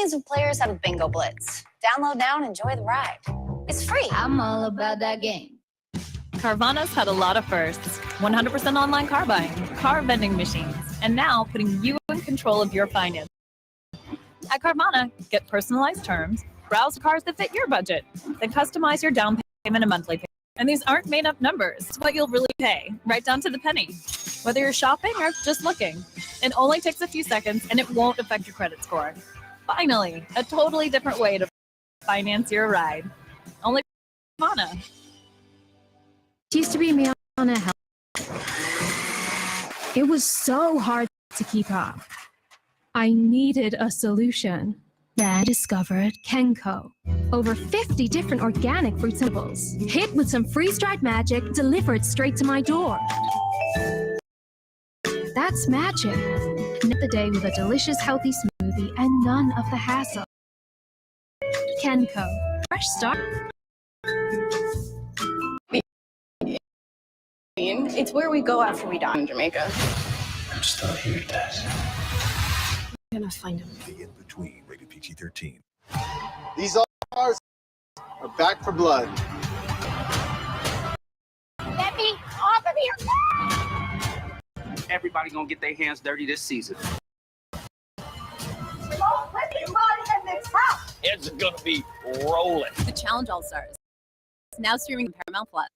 Millions of players have a bingo blitz. Download now and enjoy the ride. It's free. I'm all about that game. Carvana's had a lot of firsts. 100% online car buying, car vending machines, and now putting you in control of your finance. At Carvana, get personalized terms, browse cars that fit your budget, then customize your down payment and monthly payment. And these aren't made up numbers. It's what you'll really pay, right down to the penny. Whether you're shopping or just looking, it only takes a few seconds and it won't affect your credit score. Finally, a totally different way to finance your ride. Only Carvana. It used to be me on a health. It was so hard to keep up. I needed a solution. Then I discovered Kenko. Over 50 different organic fruits and vegetables. Hit with some freeze-dried magic, delivered straight to my door. That's magic. End the day with a delicious, healthy smoothie and none of the hassle. Kenko. Fresh start. It's where we go after we die in Jamaica. I'm still here, Dad. I'm gonna find him. The In-Between, rated PG-13. These are back for blood. Let me off of here! Everybody gonna get their hands dirty this season. It's gonna be rolling. The Challenge All-Stars. Now streaming on Paramount Plus.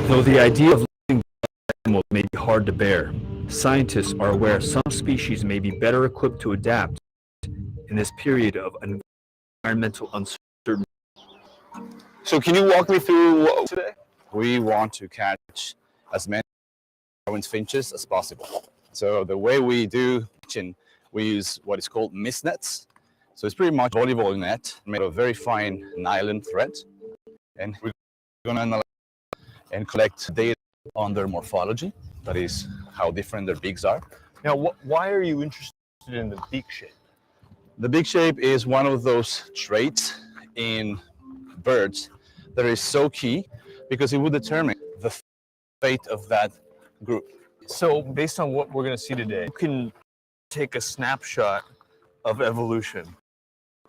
Though the idea of living animals may be hard to bear, scientists are aware some species may be better equipped to adapt in this period of environmental uncertainty. So can you walk me through what today? We want to catch as many Darwin's finches as possible. So the way we do catching, we use what is called mist nets. So it's pretty much a volleyball net made of very fine nylon thread. And we're going to analyze and collect data on their morphology. That is how different their beaks are. Now, why are you interested in the beak shape? The beak shape is one of those traits in birds that is so key because it will determine the fate of that group. So based on what we're going to see today, you can take a snapshot of evolution.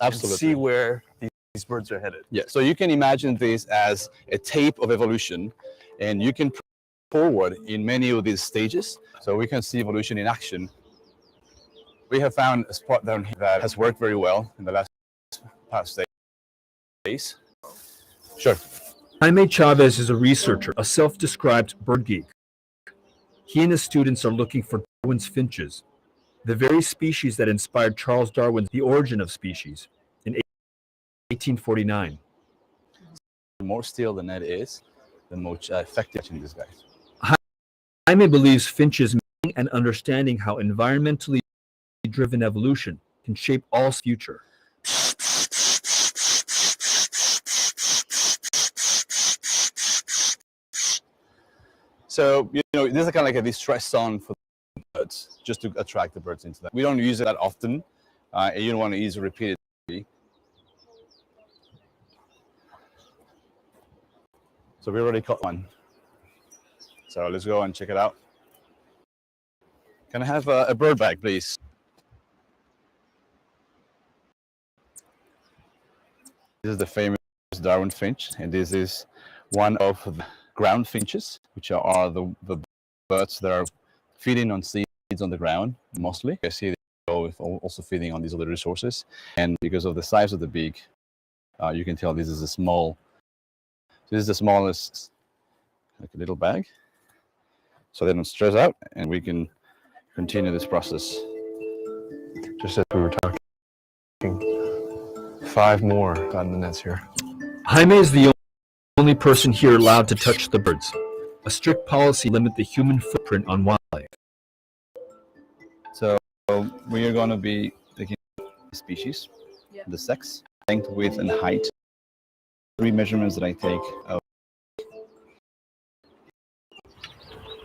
Absolutely. And see where these birds are headed. Yeah, so you can imagine this as a tape of evolution, and you can forward in many of these stages. So we can see evolution in action. We have found a spot down here that has worked very well in the past days. Sure. Jaime Chavez is a researcher, a self-described bird geek. He and his students are looking for Darwin's finches, the very species that inspired Charles Darwin's The Origin of Species in 1849. The more steel the net is, the more effective in these guys. Jaime believes finches meaning and understanding how environmentally driven evolution can shape all future. So, you know, this is kind of like a distress song for the birds, just to attract the birds into that. We don't use it that often, and you don't want to use it repeatedly. So we already caught one. So let's go and check it out. Can I have a bird bag, please? This is the famous Darwin finch, and this is one of the ground finches, which are the birds that are feeding on seeds on the ground, mostly. I see they go also feeding on these other resources. And because of the size of the beak, you can tell this is a small, this is the smallest, like a little bag. So they don't stress out, and we can continue this process. Just as we were talking, 5 more got in the nets here. Jaime is the only person here allowed to touch the birds. A strict policy limits the human footprint on wildlife. So we are going to be taking the species, the sex, length, width, and height. 3 measurements that I take.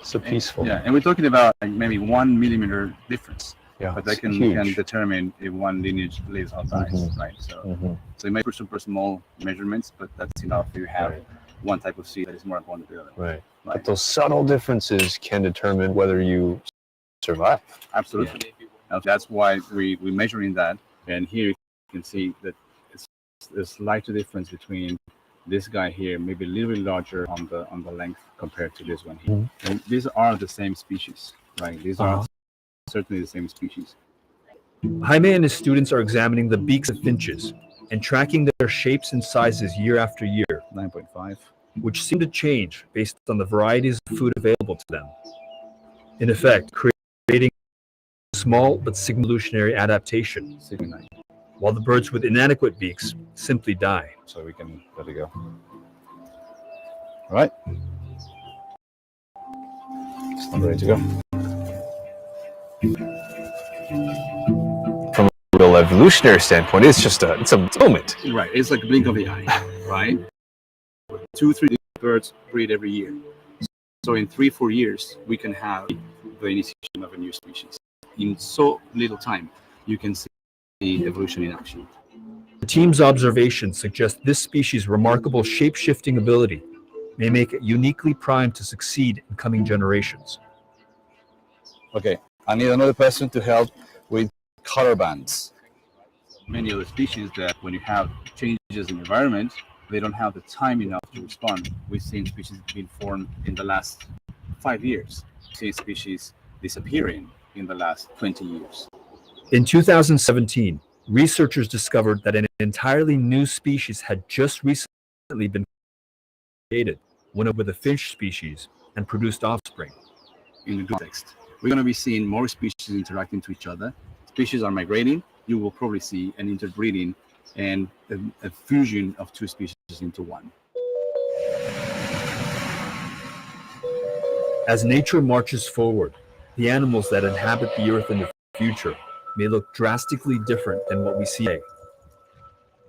So peaceful. Yeah, and we're talking about like maybe 1 millimeter difference. Yeah, but that can determine if one lineage lives outside, right? So, so you make super small measurements, but that's enough. You have one type of seed that is more abundant than the other. Right. But those subtle differences can determine whether you survive. Absolutely. Yeah. That's why we're measuring that. And here you can see that it's a slight difference between this guy here, maybe a little bit larger on the length compared to this one here. And these are the same species, right? These are certainly the same species. Jaime and his students are examining the beaks of finches and tracking their shapes and sizes year after year, 9.5, which seem to change based on the varieties of food available to them. In effect, creating a small but evolutionary adaptation, 69. while the birds with inadequate beaks simply die. So we can let it go. All right. It's not ready to go. From a real evolutionary standpoint, it's a moment. Right. It's like a blink of the eye, right? 2-3 birds breed every year. So in 3-4 years, we can have the initiation of a new species. In so little time, you can see the evolution in action. The team's observations suggest this species' remarkable shape-shifting ability may make it uniquely primed to succeed in coming generations. Okay, I need another person to help with color bands. Many other species that when you have changes in environment, they don't have the time enough to respond. We've seen species being formed in the last 5 years. We've seen species disappearing in the last 20 years. In 2017, researchers discovered that an entirely new species had just recently been created, one with a finch species, and produced offspring. In the context, we're going to be seeing more species interacting to each other. Species are migrating. You will probably see an interbreeding and a fusion of two species into one. As nature marches forward, the animals that inhabit the earth in the future may look drastically different than what we see today.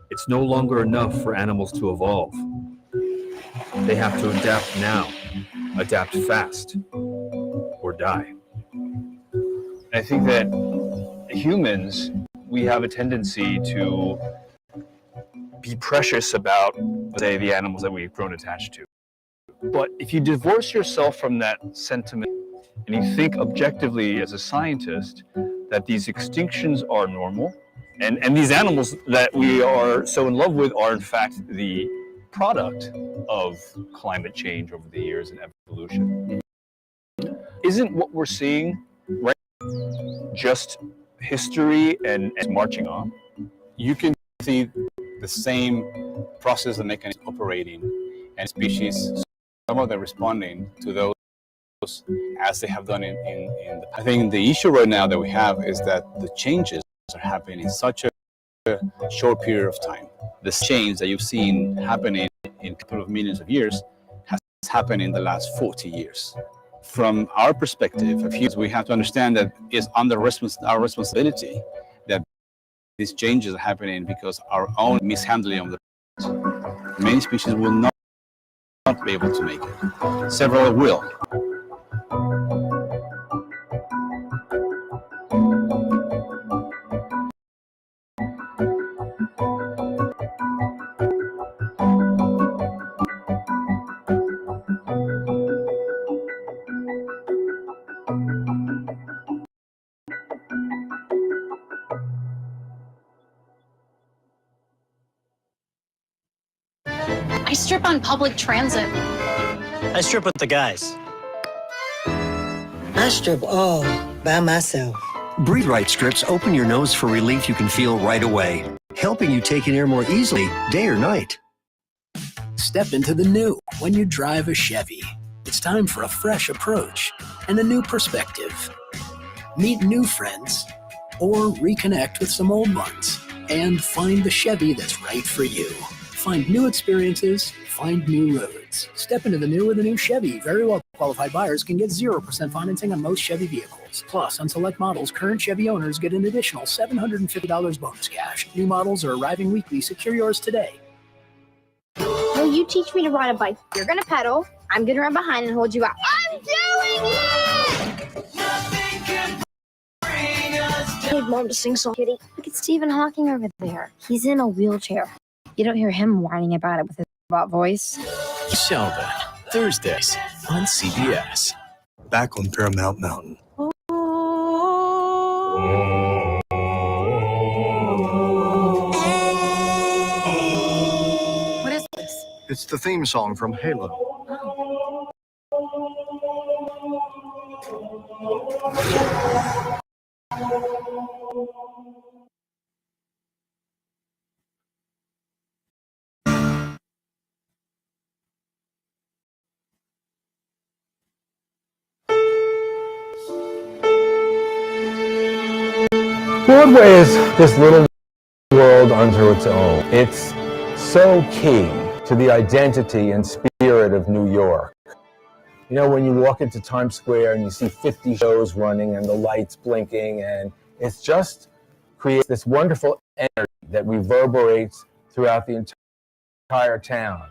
It's no longer enough for animals to evolve. They have to adapt now, adapt fast, or die. I think that humans, we have a tendency to be precious about, say, the animals that we've grown attached to. But if you divorce yourself from that sentiment and you think objectively as a scientist that these extinctions are normal, and these animals that we are so in love with are in fact the product of climate change over the years and evolution, isn't what we're seeing right just history and marching on? You can see the same process and mechanism operating, and species, some of them responding to those as they have done in the past. I think the issue right now that we have is that the changes are happening in such a short period of time. The change that you've seen happening in a couple of millions of years has happened in the last 40 years. From our perspective, we have to understand that it's under our responsibility that these changes are happening because our own mishandling of the many species will not be able to make it. Several will. I strip on public transit. I strip with the guys. I strip all by myself. Breathe Right strips open your nose for relief you can feel right away, helping you take in air more easily, day or night. Step into the new when you drive a Chevy. It's time for a fresh approach and a new perspective. Meet new friends or reconnect with some old ones and find the Chevy that's right for you. Find new experiences, find new roads. Step into the new with a new Chevy. Very well qualified buyers can get 0% financing on most Chevy vehicles. Plus, on select models, current Chevy owners get an additional $750 bonus cash. New models are arriving weekly. Secure yours today. Will you teach me to ride a bike? You're gonna pedal, I'm gonna run behind and hold you out. I'm doing it! I need Mom to sing song, Kitty. Look at Stephen Hawking over there. He's in a wheelchair. You don't hear him whining about it with his robot voice. Sheldon, Thursdays on CBS. Back on Paramount Mountain. What is this? It's the theme song from Halo. Broadway is this little world unto its own. It's so key to the identity and spirit of New York. You know, when you walk into Times Square and you see 50 shows running and the lights blinking, and it's just creates this wonderful energy that reverberates throughout the entire town.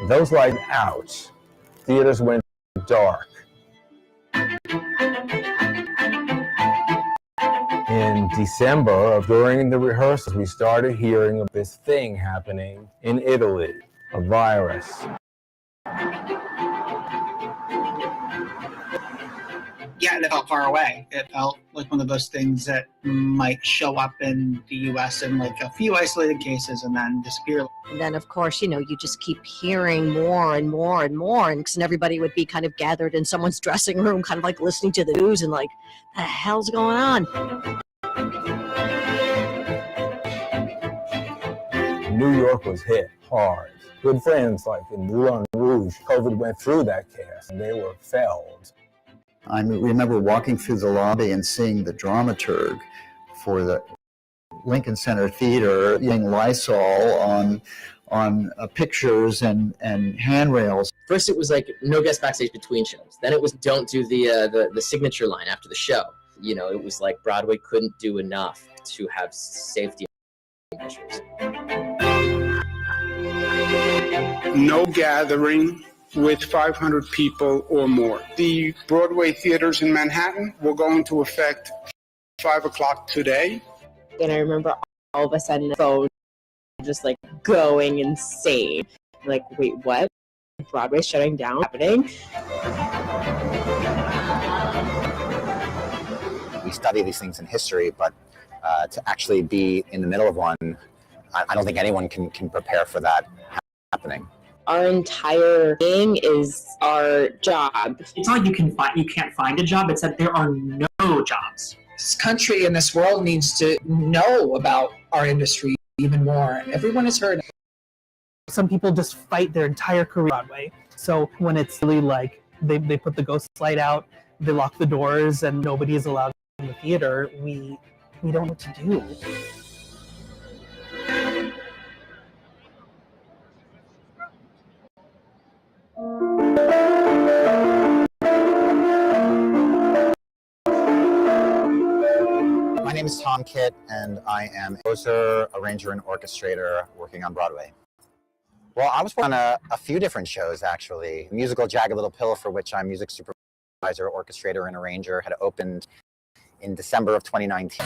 Those lights out, theaters went dark. In December, during the rehearsals, we started hearing of this thing happening in Italy, a virus. Yeah, it felt far away. It felt like one of those things that might show up in the US in like a few isolated cases and then disappear. And then, of course, you know, you just keep hearing more and more and more, and everybody would be kind of gathered in someone's dressing room, kind of like listening to the news and like, the hell's going on? New York was hit hard. Good friends like in Moulin Rouge, COVID went through that cast and they were felled. I remember walking through the lobby and seeing the dramaturg for the Lincoln Center Theater using Lysol on pictures and handrails. First, it was like no guest backstage between shows. Then it was don't do the signature line after the show. You know, it was like Broadway couldn't do enough to have safety measures. No gathering with 500 people or more. The Broadway theaters in Manhattan will go into effect 5 o'clock today. And I remember all of a sudden the phone just like going insane. Like, wait, what? Broadway's shutting down? Happening? We study these things in history, but to actually be in the middle of one, I don't think anyone can prepare for that happening. Our entire thing is our job. It's not like you can't find a job, it's that there are no jobs. This country and this world needs to know about our industry even more. Everyone is heard. Some people just fight their entire career Broadway. So when it's really like they put the ghost light out, they lock the doors, and nobody is allowed in the theater, we don't know what to do. My name is Tom Kitt, and I am a composer, arranger, and orchestrator working on Broadway. Well, I was working on a few different shows, actually. The musical Jagged Little Pill, for which I'm music supervisor, orchestrator, and arranger, had opened in December of 2019.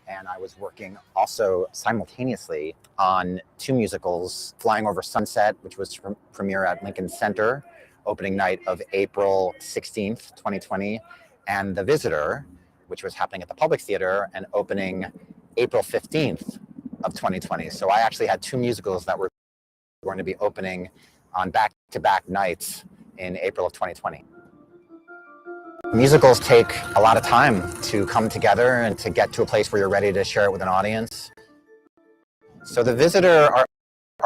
And I was working also simultaneously on two musicals, Flying Over Sunset, which was to premiere at Lincoln Center, opening night of April 16th, 2020, and The Visitor, which was happening at the Public Theater and opening April 15th of 2020. So I actually had two musicals that were going to be opening on back-to-back nights in April of 2020. Musicals take a lot of time to come together and to get to a place where you're ready to share it with an audience. So The Visitor, our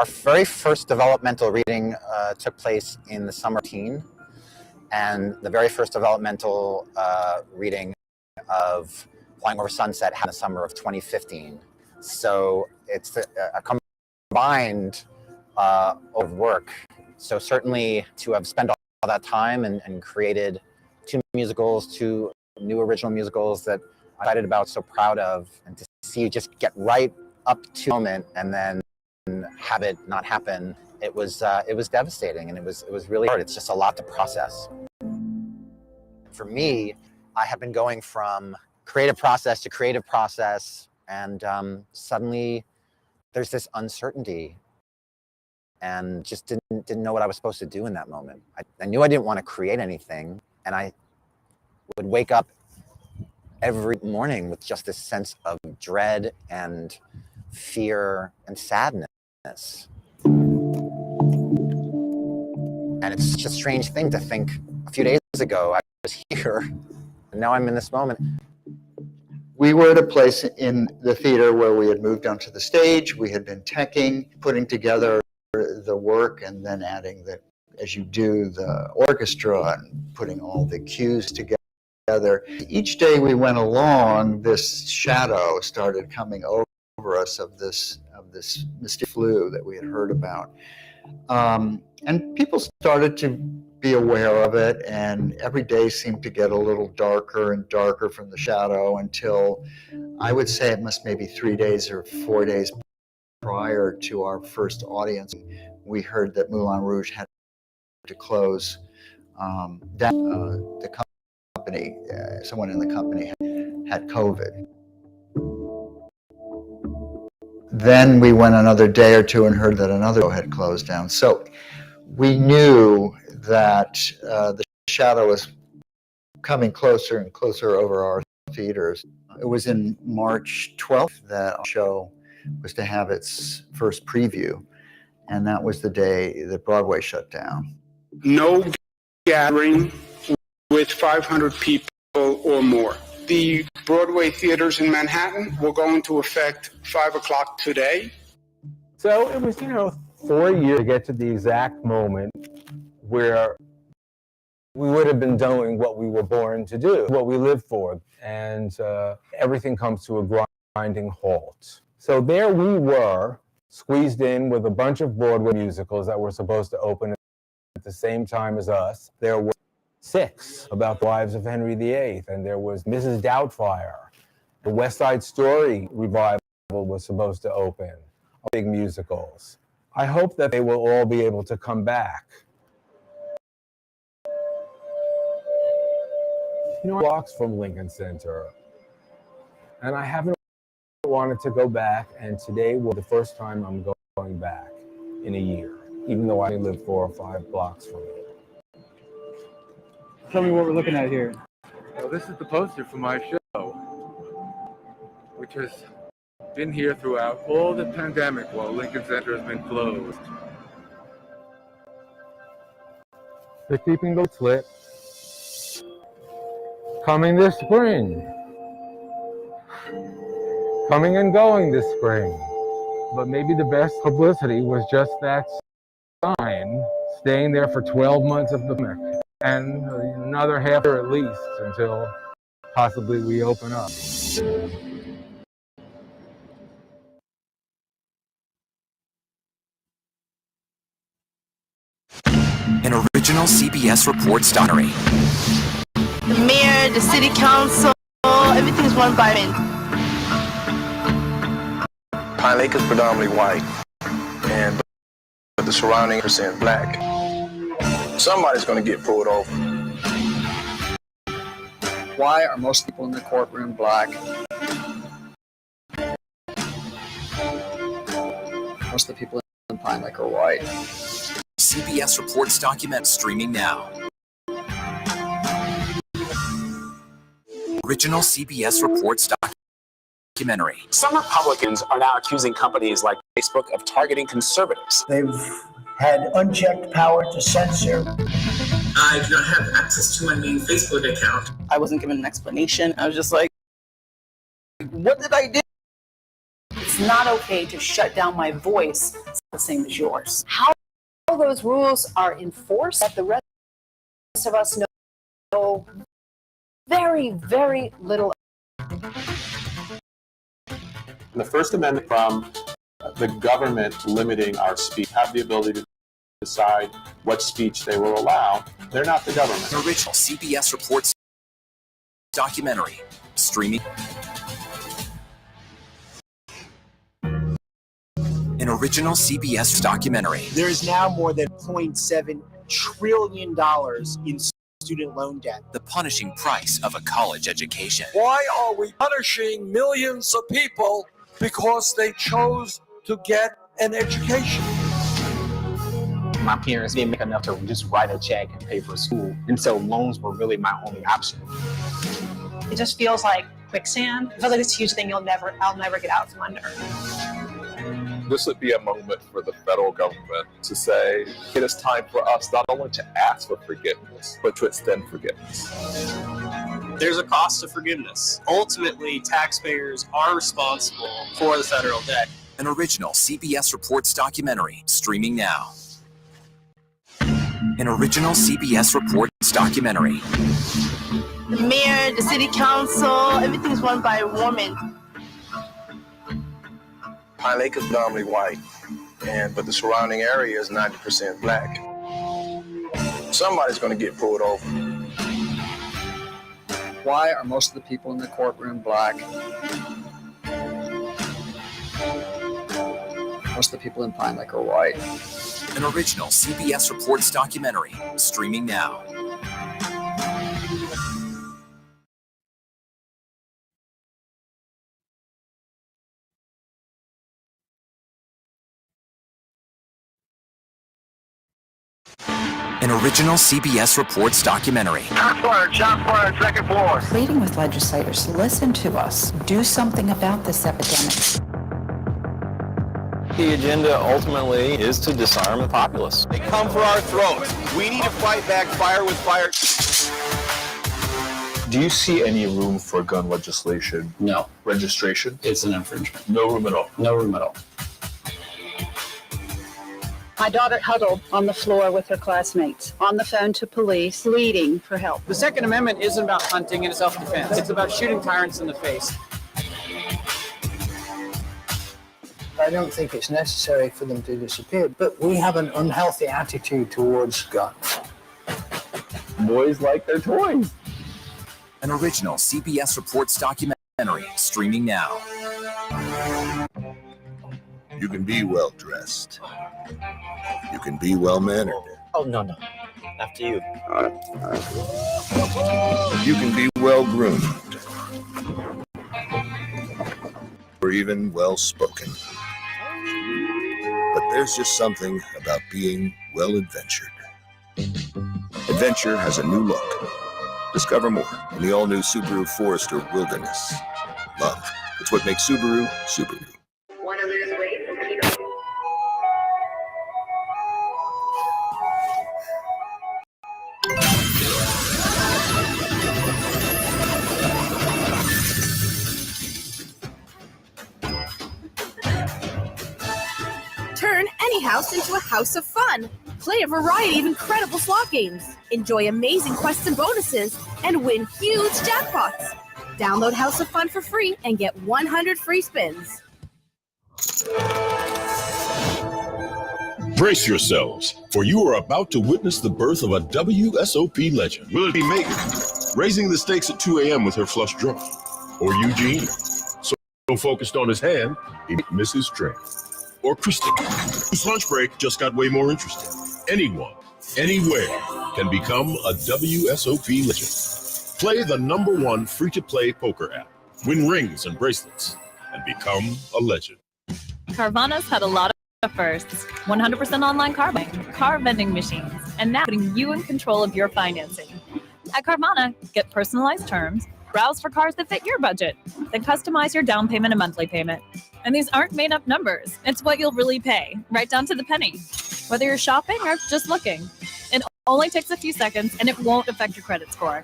very first developmental reading took place in the summer of 2018, and the very first developmental reading of Flying Over Sunset happened in the summer of 2015. So it's a combined of work. So certainly to have spent all that time and created two musicals, two new original musicals that I'm excited about, so proud of, and to see you just get right up to the moment and then have it not happen, it was devastating, and it was really hard. It's just a lot to process. For me, I have been going from creative process to creative process, and suddenly there's this uncertainty, and just didn't know what I was supposed to do in that moment. I knew I didn't want to create anything, and I would wake up every morning with just this sense of dread and fear and sadness. And it's such a strange thing to think a few days ago I was here, and now I'm in this moment. We were at a place in the theater where we had moved onto the stage. We had been teching, putting together the work, and then adding the, as you do, the orchestra and putting all the cues together. Each day we went along, this shadow started coming over us of this mysterious flu that we had heard about. And people started to be aware of it, and every day seemed to get a little darker and darker from the shadow until I would say it must maybe 3 days or 4 days prior to our first audience, we heard that Moulin Rouge had to close down. The company, someone in the company had COVID. Then we went another day or two and heard that another show had closed down. So we knew that the shadow was coming closer and closer over our theaters. It was in March 12th that our show was to have its first preview, and that was the day that Broadway shut down. No gathering with 500 people or more. The Broadway theaters in Manhattan will go into effect 5 o'clock today. So it was, 4 years to get to the exact moment where we would have been doing what we were born to do, what we lived for, and everything comes to a grinding halt. So there we were, squeezed in with a bunch of Broadway musicals that were supposed to open at the same time as us. There were 6 about the lives of Henry VIII, and there was Mrs. Doubtfire. The West Side Story revival was supposed to open, big musicals. I hope that they will all be able to come back. Blocks from Lincoln Center, and I haven't wanted to go back, and today was the first time I'm going back in a year, even though I live 4 or 5 blocks from it. Tell me what we're looking at here. Well, this is the poster for my show, which has been here throughout all the pandemic while Lincoln Center has been closed. They're keeping the lights lit. Coming this spring. Coming and going this spring. But maybe the best publicity was just that sign staying there for 12 months of the pandemic, and another half year at least until possibly we open up. An original CBS Reports documentary. The mayor, the city council, everything's run by men. Pine Lake is predominantly white, and the surrounding percent black. Somebody's going to get pulled over. Why are most people in the courtroom black? Most of the people in Pine Lake are white. CBS Reports document streaming now. Original CBS Reports documentary. Some Republicans are now accusing companies like Facebook of targeting conservatives. They've had unchecked power to censor. I do not have access to my main Facebook account. I wasn't given an explanation. I was just like, what did I do? It's not okay to shut down my voice. It's the same as yours. How those rules are enforced, that the rest of us know very, very little. The First Amendment from the government limiting our speech, have the ability to decide what speech they will allow. They're not the government. An original CBS Reports documentary streaming. An original CBS documentary. There is now more than $0.7 trillion in student loan debt. The punishing price of a college education. Why are we punishing millions of people because they chose to get an education? My parents didn't make enough to just write a check and pay for school, and so loans were really my only option. It just feels like quicksand. It feels like this huge thing I'll never get out from under. This would be a moment for the federal government to say, it is time for us not only to ask for forgiveness, but to extend forgiveness. There's a cost to forgiveness. Ultimately, taxpayers are responsible for the federal debt. An original CBS Reports documentary streaming now. An original CBS Reports documentary. The mayor, the city council, everything's run by a woman. Pine Lake is predominantly white, but the surrounding area is 90% black. Somebody's going to get pulled over. Why are most of the people in the courtroom black? Most of the people in Pine Lake are white. An original CBS Reports documentary streaming now. An original CBS Reports documentary. Shots fired, second floor. Pleading with legislators, listen to us. Do something about this epidemic. The agenda ultimately is to disarm the populace. They come for our throats. We need to fight back fire with fire. Do you see any room for gun legislation? No. Registration? It's an infringement. No room at all? No room at all. My daughter huddled on the floor with her classmates, on the phone to police, pleading for help. The Second Amendment isn't about hunting and self-defense. It's about shooting tyrants in the face. I don't think it's necessary for them to disappear, but we have an unhealthy attitude towards guns. Boys like their toys. An original CBS Reports documentary streaming now. You can be well dressed. You can be well mannered. Oh, no. After you. You can be well groomed. Or even well spoken. But there's just something about being well adventured. Adventure has a new look. Discover more in the all-new Subaru Forester Wilderness. Love. It's what makes Subaru, Subaru. Want to lose weight? Turn any house into a house of fun. Play a variety of incredible slot games. Enjoy amazing quests and bonuses, and win huge jackpots. Download House of Fun for free and get 100 free spins. Brace yourselves, for you are about to witness the birth of a WSOP legend. Will it be Megan, raising the stakes at 2 a.m. with her flush draw? Or Eugene, so focused on his hand, he might miss his train? Or Kristen, whose lunch break just got way more interesting? Anyone, anywhere, can become a WSOP legend. Play the #1 free-to-play poker app, win rings and bracelets, and become a legend. Carvana's had a lot of firsts. 100% online car buying, car vending machines, and now putting you in control of your financing. At Carvana, get personalized terms, browse for cars that fit your budget, then customize your down payment and monthly payment. And these aren't made up numbers. It's what you'll really pay, right down to the penny. Whether you're shopping or just looking, it only takes a few seconds and it won't affect your credit score.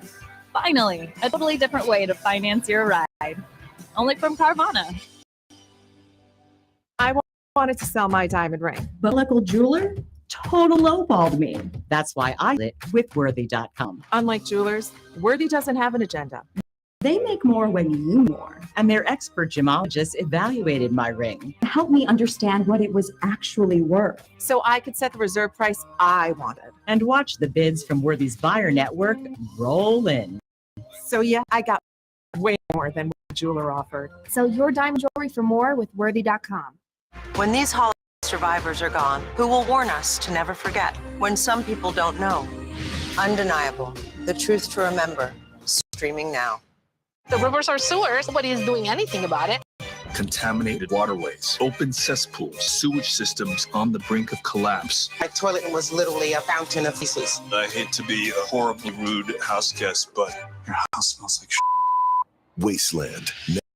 Finally, a totally different way to finance your ride. Only from Carvana. I wanted to sell my diamond ring, but local jeweler total lowballed me. That's why I lit with Worthy.com. Unlike jewelers, Worthy doesn't have an agenda. They make more when you more. And their expert gemologists evaluated my ring to help me understand what it was actually worth. So I could set the reserve price I wanted. And watch the bids from Worthy's buyer network roll in. So yeah, I got way more than what the jeweler offered. Sell your diamond jewelry for more with Worthy.com. When these Holocaust survivors are gone, who will warn us to never forget? When some people don't know. Undeniable. The Truth to Remember, streaming now. The rivers are sewers. Nobody is doing anything about it. Contaminated waterways, open cesspools, sewage systems on the brink of collapse. My toilet was literally a fountain of feces. I hate to be a horribly rude house guest, but your house smells like Wasteland,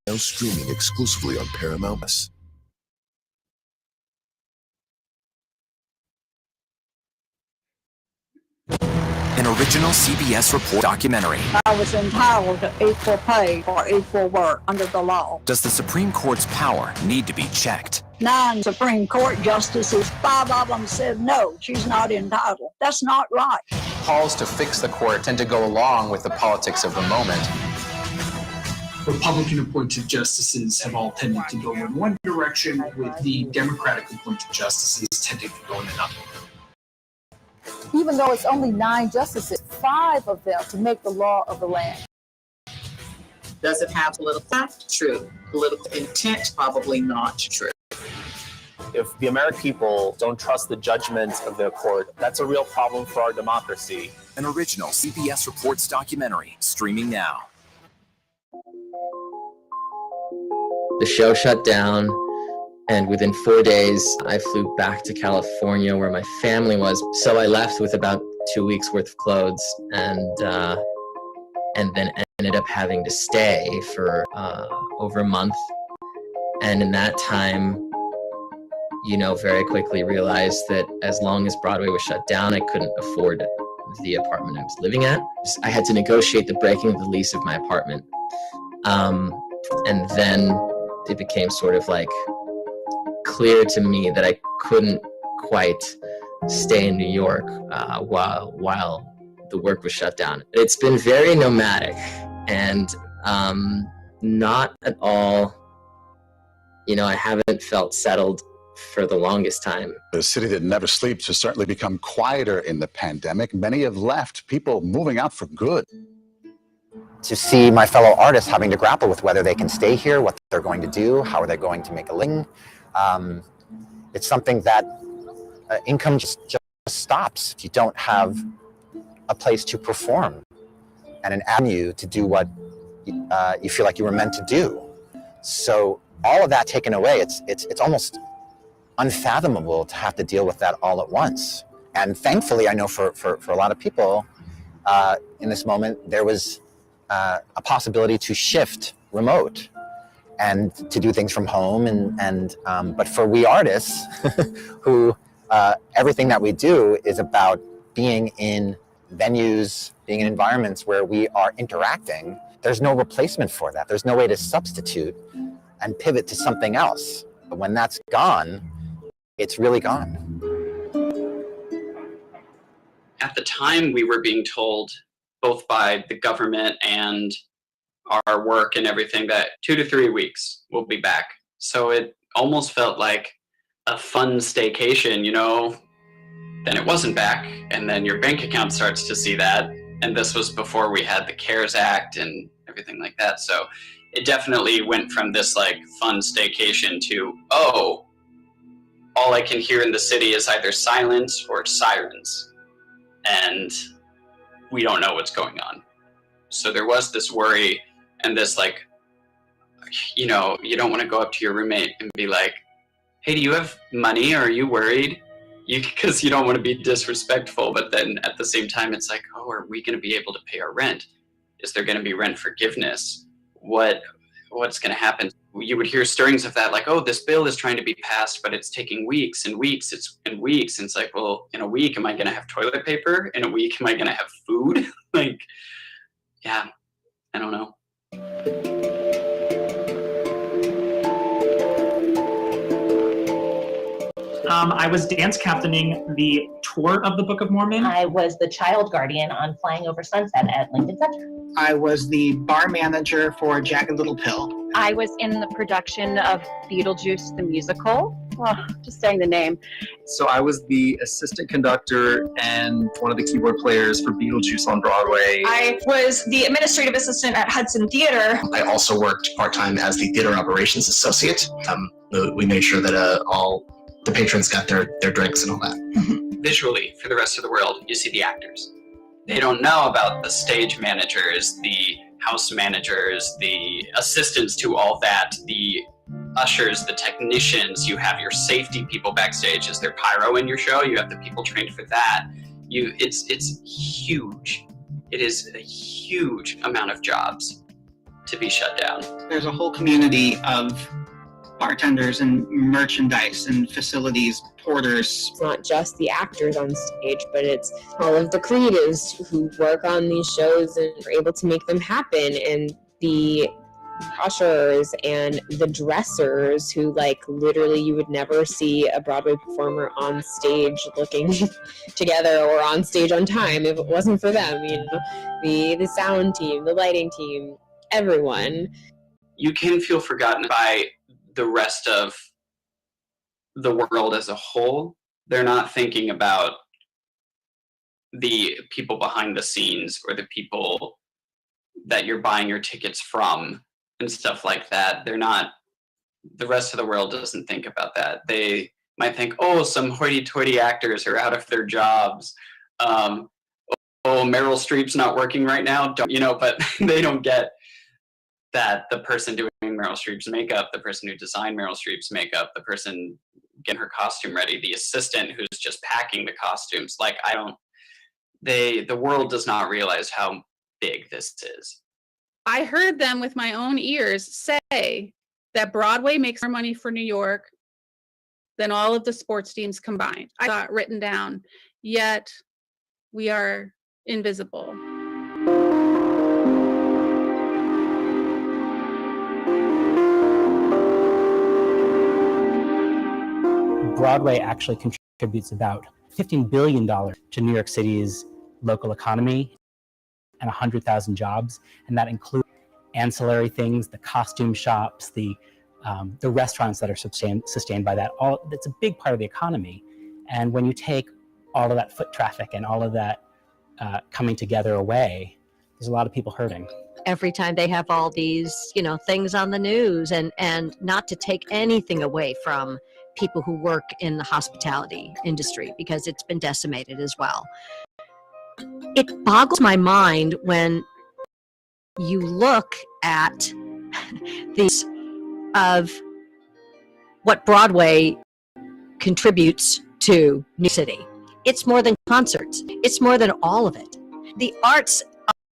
now streaming exclusively on Paramount+. An original CBS Report documentary. I was entitled to equal pay for equal work under the law. Does the Supreme Court's power need to be checked? 9 Supreme Court justices, 5 of them said no, she's not entitled. That's not right. Calls to fix the court tend to go along with the politics of the moment. Republican-appointed justices have all tended to go in one direction, with the Democratic-appointed justices tending to go in another. Even though it's only 9 justices, 5 of them to make the law of the land. Does it have political fact? True. Political intent? Probably not true. If the American people don't trust the judgment of their court, that's a real problem for our democracy. An original CBS Reports documentary, streaming now. The show shut down, and within 4 days, I flew back to California where my family was. So I left with about 2 weeks worth of clothes, and then ended up having to stay for over a month. And in that time, very quickly realized that as long as Broadway was shut down, I couldn't afford the apartment I was living at. I had to negotiate the breaking of the lease of my apartment. And then it became sort of like clear to me that I couldn't quite stay in New York while the work was shut down. It's been very nomadic and not at all, I haven't felt settled for the longest time. The city that never sleeps has certainly become quieter in the pandemic. Many have left, people moving out for good. To see my fellow artists having to grapple with whether they can stay here, what they're going to do, how are they going to make a living. It's something that income just stops if you don't have a place to perform and an avenue to do what you feel like you were meant to do. So all of that taken away, it's almost unfathomable to have to deal with that all at once. And thankfully, I know for a lot of people in this moment, there was a possibility to shift remote and to do things from home. But for we artists who everything that we do is about being in venues, being in environments where we are interacting, there's no replacement for that. There's no way to substitute and pivot to something else. But when that's gone, it's really gone. At the time, we were being told, both by the government and our work and everything, that 2 to 3 weeks we'll be back. So it almost felt like a fun staycation, then it wasn't back, and then your bank account starts to see that. And this was before we had the CARES Act and everything like that. So it definitely went from this fun staycation to, all I can hear in the city is either silence or sirens. And we don't know what's going on. So there was this worry and this you don't want to go up to your roommate and be like, hey, do you have money? Or are you worried? Because you don't want to be disrespectful, but then at the same time, it's like, are we going to be able to pay our rent? Is there going to be rent forgiveness? What's going to happen? You would hear stirrings of that, this bill is trying to be passed, but it's taking weeks and weeks. And it's like, well, in a week, am I going to have toilet paper? In a week, am I going to have food? Yeah, I don't know. I was dance captaining the tour of the Book of Mormon. I was the child guardian on Flying Over Sunset at Lincoln Center. I was the bar manager for Jagged Little Pill. I was in the production of Beetlejuice the musical. Just saying the name. So I was the assistant conductor and one of the keyboard players for Beetlejuice on Broadway. I was the administrative assistant at Hudson Theater. I also worked part-time as the theater operations associate. We made sure that all the patrons got their drinks and all that. Visually, for the rest of the world, you see the actors. They don't know about the stage managers, the house managers, the assistants to all that, the ushers, the technicians. You have your safety people backstage. Is there pyro in your show? You have the people trained for that. It's huge. It is a huge amount of jobs to be shut down. There's a whole community of bartenders and merchandise and facilities, porters. It's not just the actors on stage, but it's all of the creatives who work on these shows and are able to make them happen, and the ushers and the dressers who, like, literally you would never see a Broadway performer on stage looking together or on stage on time if it wasn't for them, you know, the sound team, the lighting team, everyone. You can feel forgotten by the rest of the world as a whole. They're not thinking about the people behind the scenes or the people that you're buying your tickets from and stuff like that. They're not, the rest of the world doesn't think about that. They might think, oh, some hoity-toity actors are out of their jobs. Oh, Meryl Streep's not working right now, but they don't get that the person doing Meryl Streep's makeup, the person who designed Meryl Streep's makeup, the person getting her costume ready, the assistant who's just packing the costumes, the world does not realize how big this is. I heard them with my own ears say that Broadway makes more money for New York than all of the sports teams combined. I saw it written down, yet we are invisible. Broadway actually contributes about $15 billion to New York City's local economy and 100,000 jobs, and that includes ancillary things, the costume shops, the restaurants that are sustained by that. That's a big part of the economy. And when you take all of that foot traffic and all of that coming together away, there's a lot of people hurting. Every time they have all these, things on the news, and not to take anything away from people who work in the hospitality industry, because it's been decimated as well. It boggles my mind when you look at these of what Broadway contributes to New York City. It's more than concerts. It's more than all of it. The arts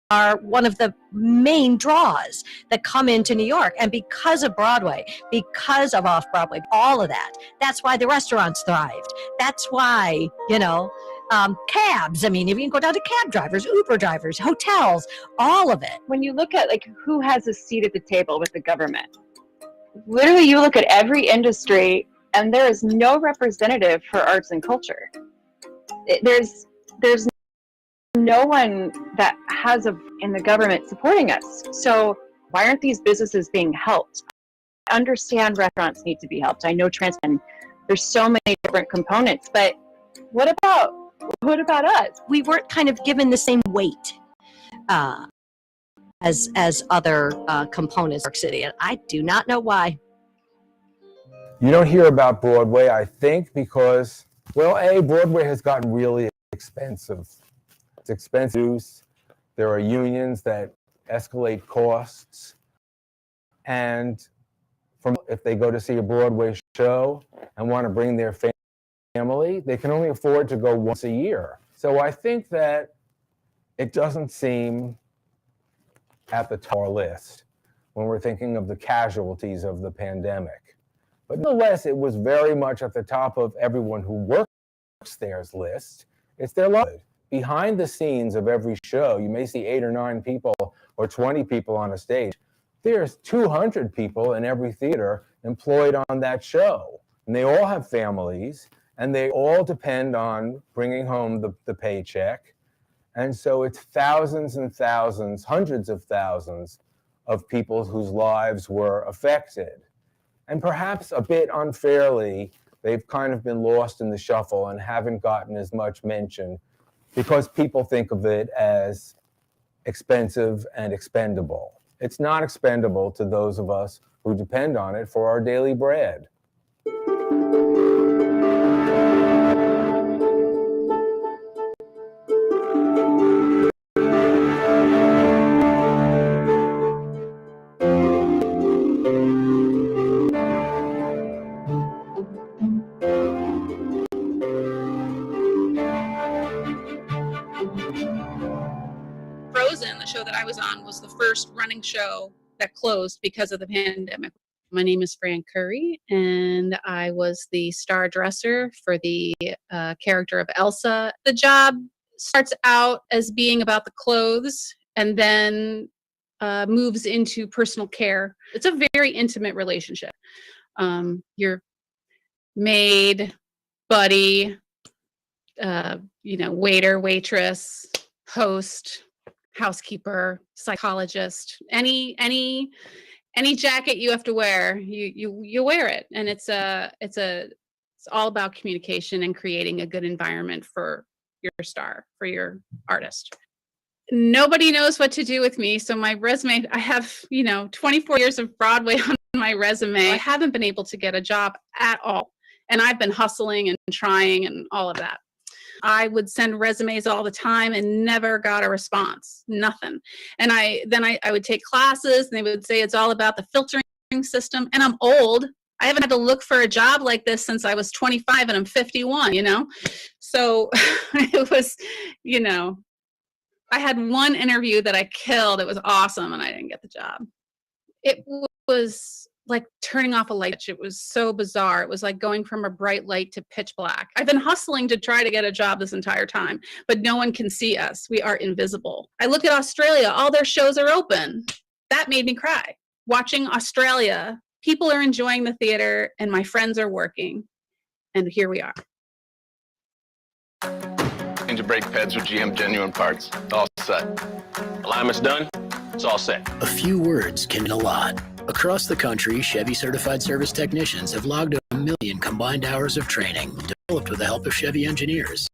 are one of the main draws that come into New York. And because of Broadway, because of off-Broadway, all of that, that's why the restaurants thrived. That's why, cabs. I mean, if you can go down to cab drivers, Uber drivers, hotels, all of it. When you look at who has a seat at the table with the government, literally you look at every industry and there is no representative for arts and culture. There's no one that has in the government supporting us. So why aren't these businesses being helped? I understand restaurants need to be helped. I know there's so many different components, but what about us? We weren't kind of given the same weight as other components of New York City, and I do not know why. You don't hear about Broadway, I think, because, Broadway has gotten really expensive. It's expensive. There are unions that escalate costs. And if they go to see a Broadway show and want to bring their family, they can only afford to go once a year. So I think that it doesn't seem at the top of our list when we're thinking of the casualties of the pandemic. But nonetheless, it was very much at the top of everyone who works there's list. It's their life. Behind the scenes of every show, you may see 8 or 9 people or 20 people on a stage. There's 200 people in every theater employed on that show. And they all have families, and they all depend on bringing home the paycheck. And so it's thousands and thousands, hundreds of thousands of people whose lives were affected. And perhaps a bit unfairly, they've kind of been lost in the shuffle and haven't gotten as much mention because people think of it as expensive and expendable. It's not expendable to those of us who depend on it for our daily bread. was on was the first running show that closed because of the pandemic. My name is Fran Curry, and I was the star dresser for the character of Elsa. The job starts out as being about the clothes and then moves into personal care. It's a very intimate relationship. Your maid, buddy, waiter, waitress, host, housekeeper, psychologist, any jacket you have to wear, you wear it. And it's all about communication and creating a good environment for your star, for your artist. Nobody knows what to do with me. So my resume, I have, 24 years of Broadway on my resume. I haven't been able to get a job at all. And I've been hustling and trying and all of that. I would send resumes all the time and never got a response, nothing. And I would take classes and they would say it's all about the filtering system. And I'm old. I haven't had to look for a job like this since I was 25 and I'm 51, So it was, I had one interview that I killed. It was awesome and I didn't get the job. It was like turning off a light. It was so bizarre. It was like going from a bright light to pitch black. I've been hustling to try to get a job this entire time, but no one can see us. We are invisible. I look at Australia, all their shows are open. That made me cry. Watching Australia, people are enjoying the theater and my friends are working. And here we are. Change of brake pads with GM Genuine Parts. All set. Alignment's done. It's all set. A few words can mean a lot. Across the country, Chevy certified service technicians have logged 1 million combined hours of training, developed with the help of Chevy engineers,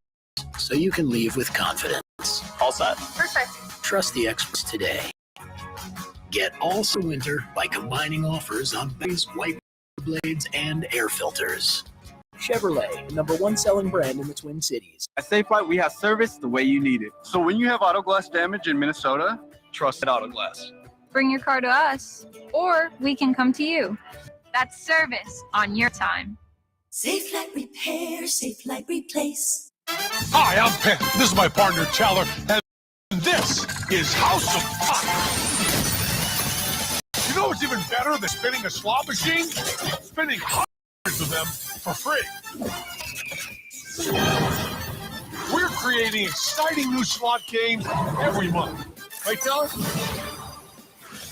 so you can leave with confidence. All set. Perfect. Trust the experts today. Get all for winter by combining offers on base, wiper blades, and air filters. Chevrolet, #1 selling brand in the Twin Cities. At Safe Flight, we have service the way you need it. So when you have auto glass damage in Minnesota, trust Auto Glass. Bring your car to us, or we can come to you. That's service on your time. Safe Flight Repair, Safe Flight Replace. Hi, I'm Penn. This is my partner, Teller, and this is House of Fun. You know what's even better than spinning a slot machine? Spinning hundreds of them for free. We're creating exciting new slot games every month. Right, Teller?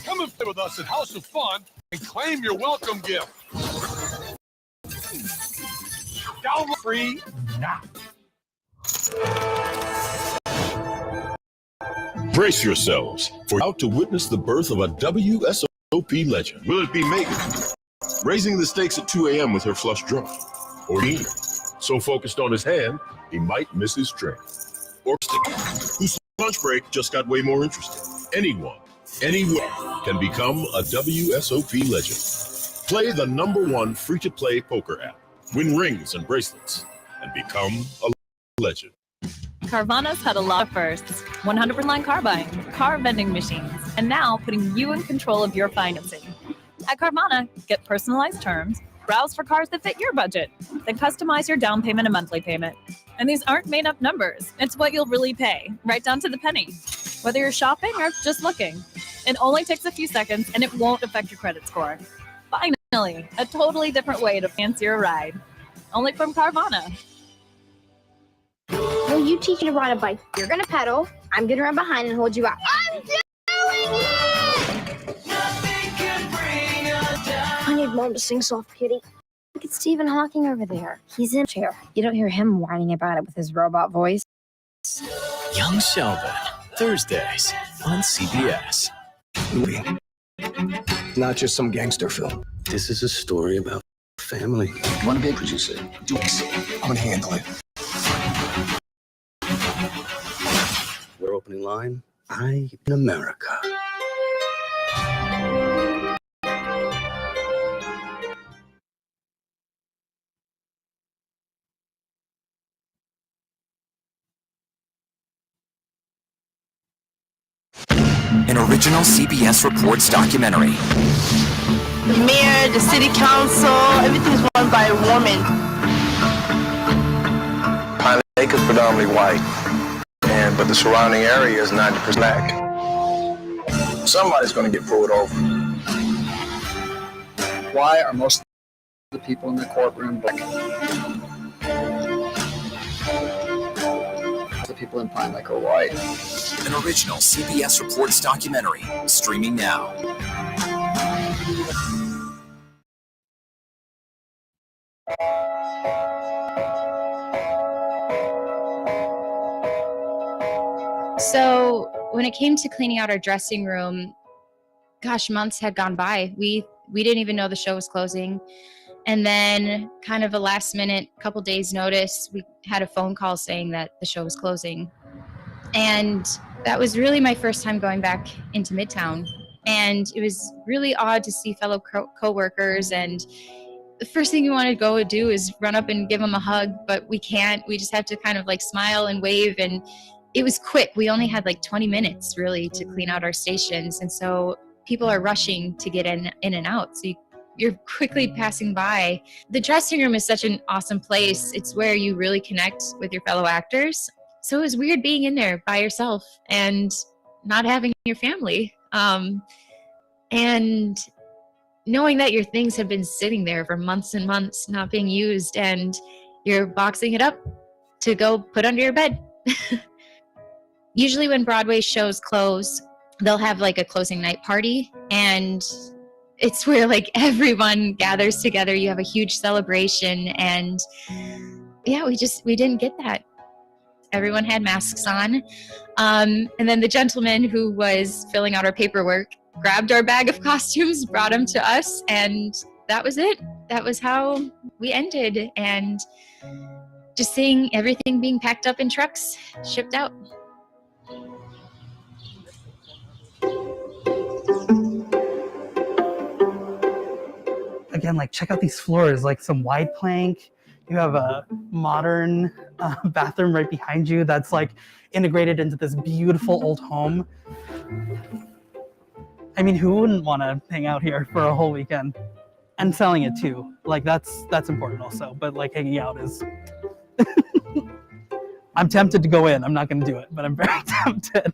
Come and play with us at House of Fun and claim your welcome gift. Download free now. Brace yourselves for out to witness the birth of a WSOP legend. Will it be Megan, raising the stakes at 2 a.m. with her flush draw? Or Ian, so focused on his hand, he might miss his train? Or Sticky, whose lunch break just got way more interesting? Anyone, anywhere can become a WSOP legend. Play the #1 free-to-play poker app, win rings and bracelets, and become a legend. Carvana's had a lot of firsts. 100% online car buying, car vending machines, and now putting you in control of your financing. At Carvana, get personalized terms, browse for cars that fit your budget, then customize your down payment and monthly payment. And these aren't made up numbers. It's what you'll really pay, right down to the penny. Whether you're shopping or just looking, it only takes a few seconds and it won't affect your credit score. Finally, a totally different way to fancy your ride. Only from Carvana. Will you teach me to ride a bike? You're gonna pedal, I'm gonna run behind and hold you out. I'm doing it! I need Mom to sing Soft Kitty. Look at Stephen Hawking over there. He's in a chair. You don't hear him whining about it with his robot voice. Young Sheldon, Thursdays on CBS. Movie. Not just some gangster film. This is a story about family. You want to be a producer? Do it. I'm gonna handle it. We're opening line. I in America. An original CBS Reports documentary. The mayor, the city council, everything's run by a woman. Pine Lake is predominantly white, but the surrounding area is 90% black. Somebody's going to get pulled over. Why are most of the people in the courtroom black? The people in Pine Lake are white. An original CBS Reports documentary, streaming now. So when it came to cleaning out our dressing room, gosh, months had gone by. We didn't even know the show was closing. And then kind of a last minute, couple days notice, we had a phone call saying that the show was closing. And that was really my first time going back into Midtown. And it was really odd to see fellow coworkers, and the first thing you want to go do is run up and give them a hug, but we can't. We just have to kind of like smile and wave, and it was quick. We only had like 20 minutes really to clean out our stations, and so people are rushing to get in and out. So you're quickly passing by. The dressing room is such an awesome place. It's where you really connect with your fellow actors. So it was weird being in there by yourself and not having your family. And knowing that your things have been sitting there for months and months not being used, and you're boxing it up to go put under your bed. Usually when Broadway shows close, they'll have like a closing night party, and it's where like everyone gathers together. You have a huge celebration, and yeah, we didn't get that. Everyone had masks on. And then the gentleman who was filling out our paperwork grabbed our bag of costumes, brought them to us, and that was it. That was how we ended. And just seeing everything being packed up in trucks, shipped out. Again, like, check out these floors, like some wide plank. You have a modern bathroom right behind you that's like integrated into this beautiful old home. I mean, who wouldn't want to hang out here for a whole weekend? And selling it too. Like that's important also, but like hanging out is I'm tempted to go in. I'm not going to do it, but I'm very tempted.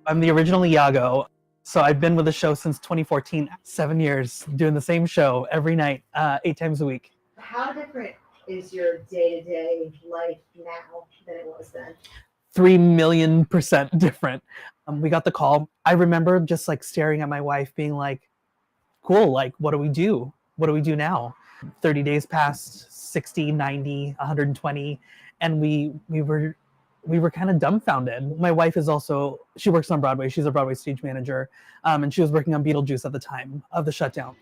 I'm the original Iago. So I've been with the show since 2014, 7 years, doing the same show every night, 8 times a week. How different is your day-to-day life now than it was then? 3,000,000% different. We got the call. I remember just like staring at my wife being like, cool, like what do we do? What do we do now? 30 days passed, 60, 90, 120, and we were kind of dumbfounded. My wife is also, she works on Broadway. She's a Broadway stage manager, and she was working on Beetlejuice at the time of the shutdown.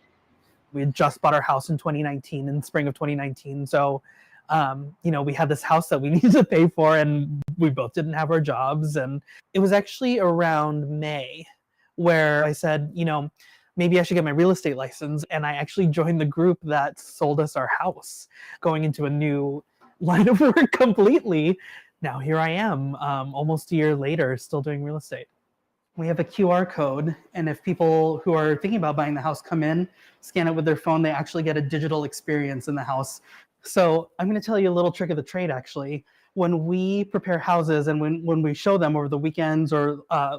We had just bought our house in 2019, in spring of 2019. So, we had this house that we needed to pay for, and we both didn't have our jobs. And it was actually around May where I said, maybe I should get my real estate license. And I actually joined the group that sold us our house, going into a new line of work completely. Now here I am, almost a year later, still doing real estate. We have a QR code, and if people who are thinking about buying the house come in, scan it with their phone, they actually get a digital experience in the house. So I'm going to tell you a little trick of the trade, actually. When we prepare houses and when we show them over the weekends, or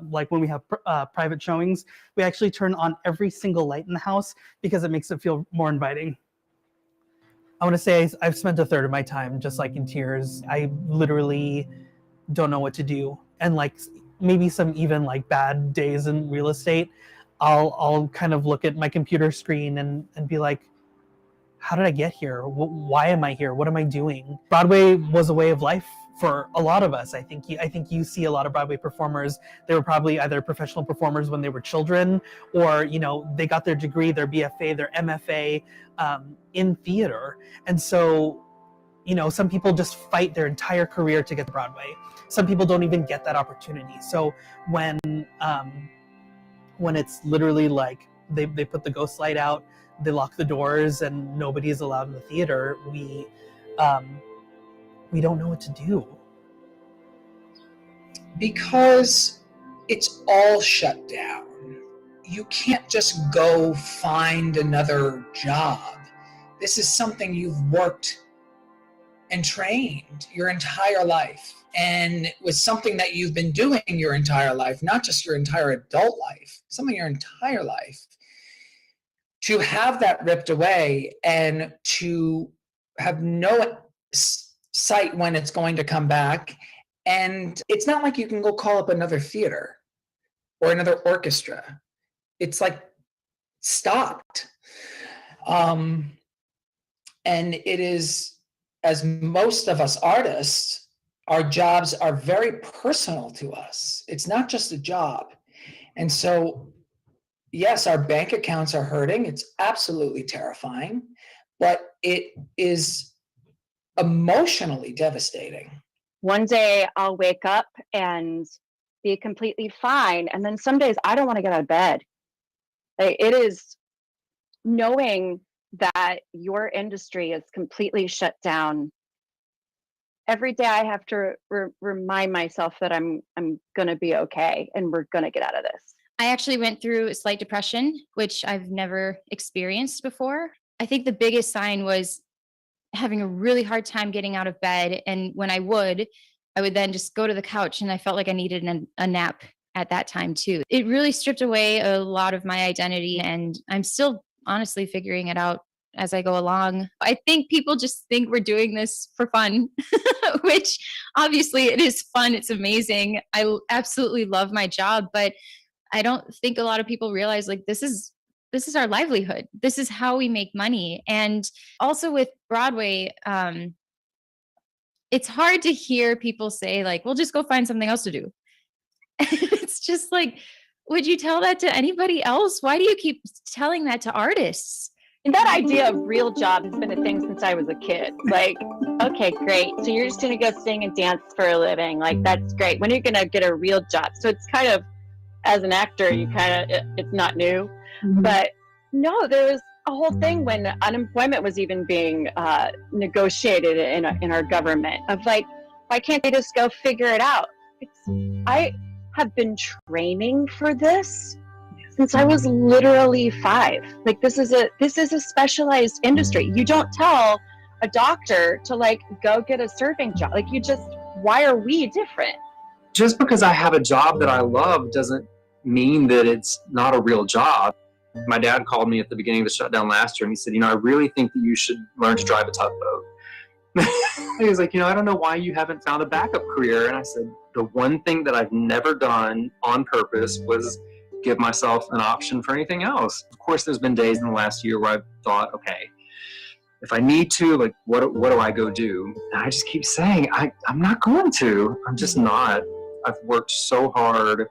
like when we have private showings, we actually turn on every single light in the house because it makes it feel more inviting. I want to say I've spent a third of my time just like in tears. I literally don't know what to do. And like maybe some even like bad days in real estate, I'll kind of look at my computer screen and be like, how did I get here? Why am I here? What am I doing? Broadway was a way of life for a lot of us. I think you see a lot of Broadway performers. They were probably either professional performers when they were children, or they got their degree, their BFA, their MFA in theater. And so, some people just fight their entire career to get to Broadway. Some people don't even get that opportunity. So when it's literally like they put the ghost light out, they lock the doors, and nobody is allowed in the theater, we don't know what to do. Because it's all shut down. You can't just go find another job. This is something you've worked and trained your entire life, and with something that you've been doing your entire life, not just your entire adult life, something your entire life, to have that ripped away and to have no sight when it's going to come back. And it's not like you can go call up another theater or another orchestra. It's like stopped. And it is, as most of us artists, our jobs are very personal to us. It's not just a job. And so, yes, our bank accounts are hurting. It's absolutely terrifying, but it is emotionally devastating. One day I'll wake up and be completely fine. And then some days I don't want to get out of bed. Like, it is knowing that your industry is completely shut down. Every day I have to remind myself that I'm going to be okay and we're going to get out of this. I actually went through a slight depression, which I've never experienced before. I think the biggest sign was having a really hard time getting out of bed. And when I would then just go to the couch, and I felt like I needed a nap at that time too. It really stripped away a lot of my identity, and I'm still honestly figuring it out as I go along. I think people just think we're doing this for fun, which obviously it is fun. It's amazing. I absolutely love my job, but I don't think a lot of people realize, like, this is our livelihood. This is how we make money. And also with Broadway, it's hard to hear people say, like, well, just go find something else to do. It's just like, would you tell that to anybody else? Why do you keep telling that to artists? And that idea of real job has been a thing since I was a kid. Like, okay, great. So you're just going to go sing and dance for a living. Like, that's great. When are you going to get a real job? So it's kind of, as an actor, you kind of, it's not new. But no, there was a whole thing when unemployment was even being negotiated in our government of like, why can't they just go figure it out? I have been training for this since I was literally 5. Like, this is a specialized industry. You don't tell a doctor to like go get a serving job. Like, why are we different? Just because I have a job that I love doesn't mean that it's not a real job. My dad called me at the beginning of the shutdown last year and he said, I really think that you should learn to drive a tugboat. He was like, I don't know why you haven't found a backup career. And I said, the one thing that I've never done on purpose was give myself an option for anything else. Of course, there's been days in the last year where I've thought, okay, if I need to, like, what do I go do? And I just keep saying, I'm not going to. I'm just not. I've worked so hard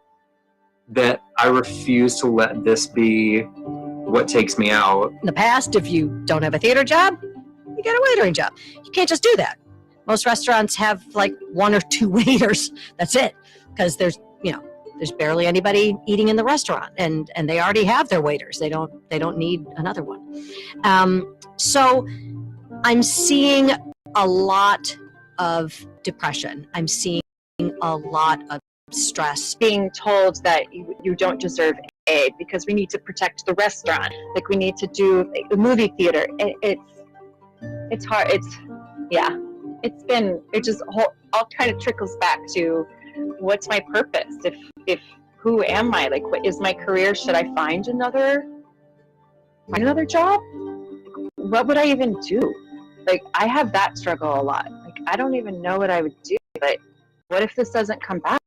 that I refuse to let this be what takes me out. In the past, if you don't have a theater job, you get a waitering job. You can't just do that. Most restaurants have like 1 or 2 waiters. That's it. Because there's barely anybody eating in the restaurant, and they already have their waiters. They don't need another one. So I'm seeing a lot of depression. I'm seeing a lot of stress. Being told that you don't deserve aid because we need to protect the restaurant. Like, we need to do the movie theater. It's hard. It just all kind of trickles back to, what's my purpose? If who am I? Like, what is my career? Should I find another job? What would I even do? Like, I have that struggle a lot. Like, I don't even know what I would do, but what if this doesn't come back?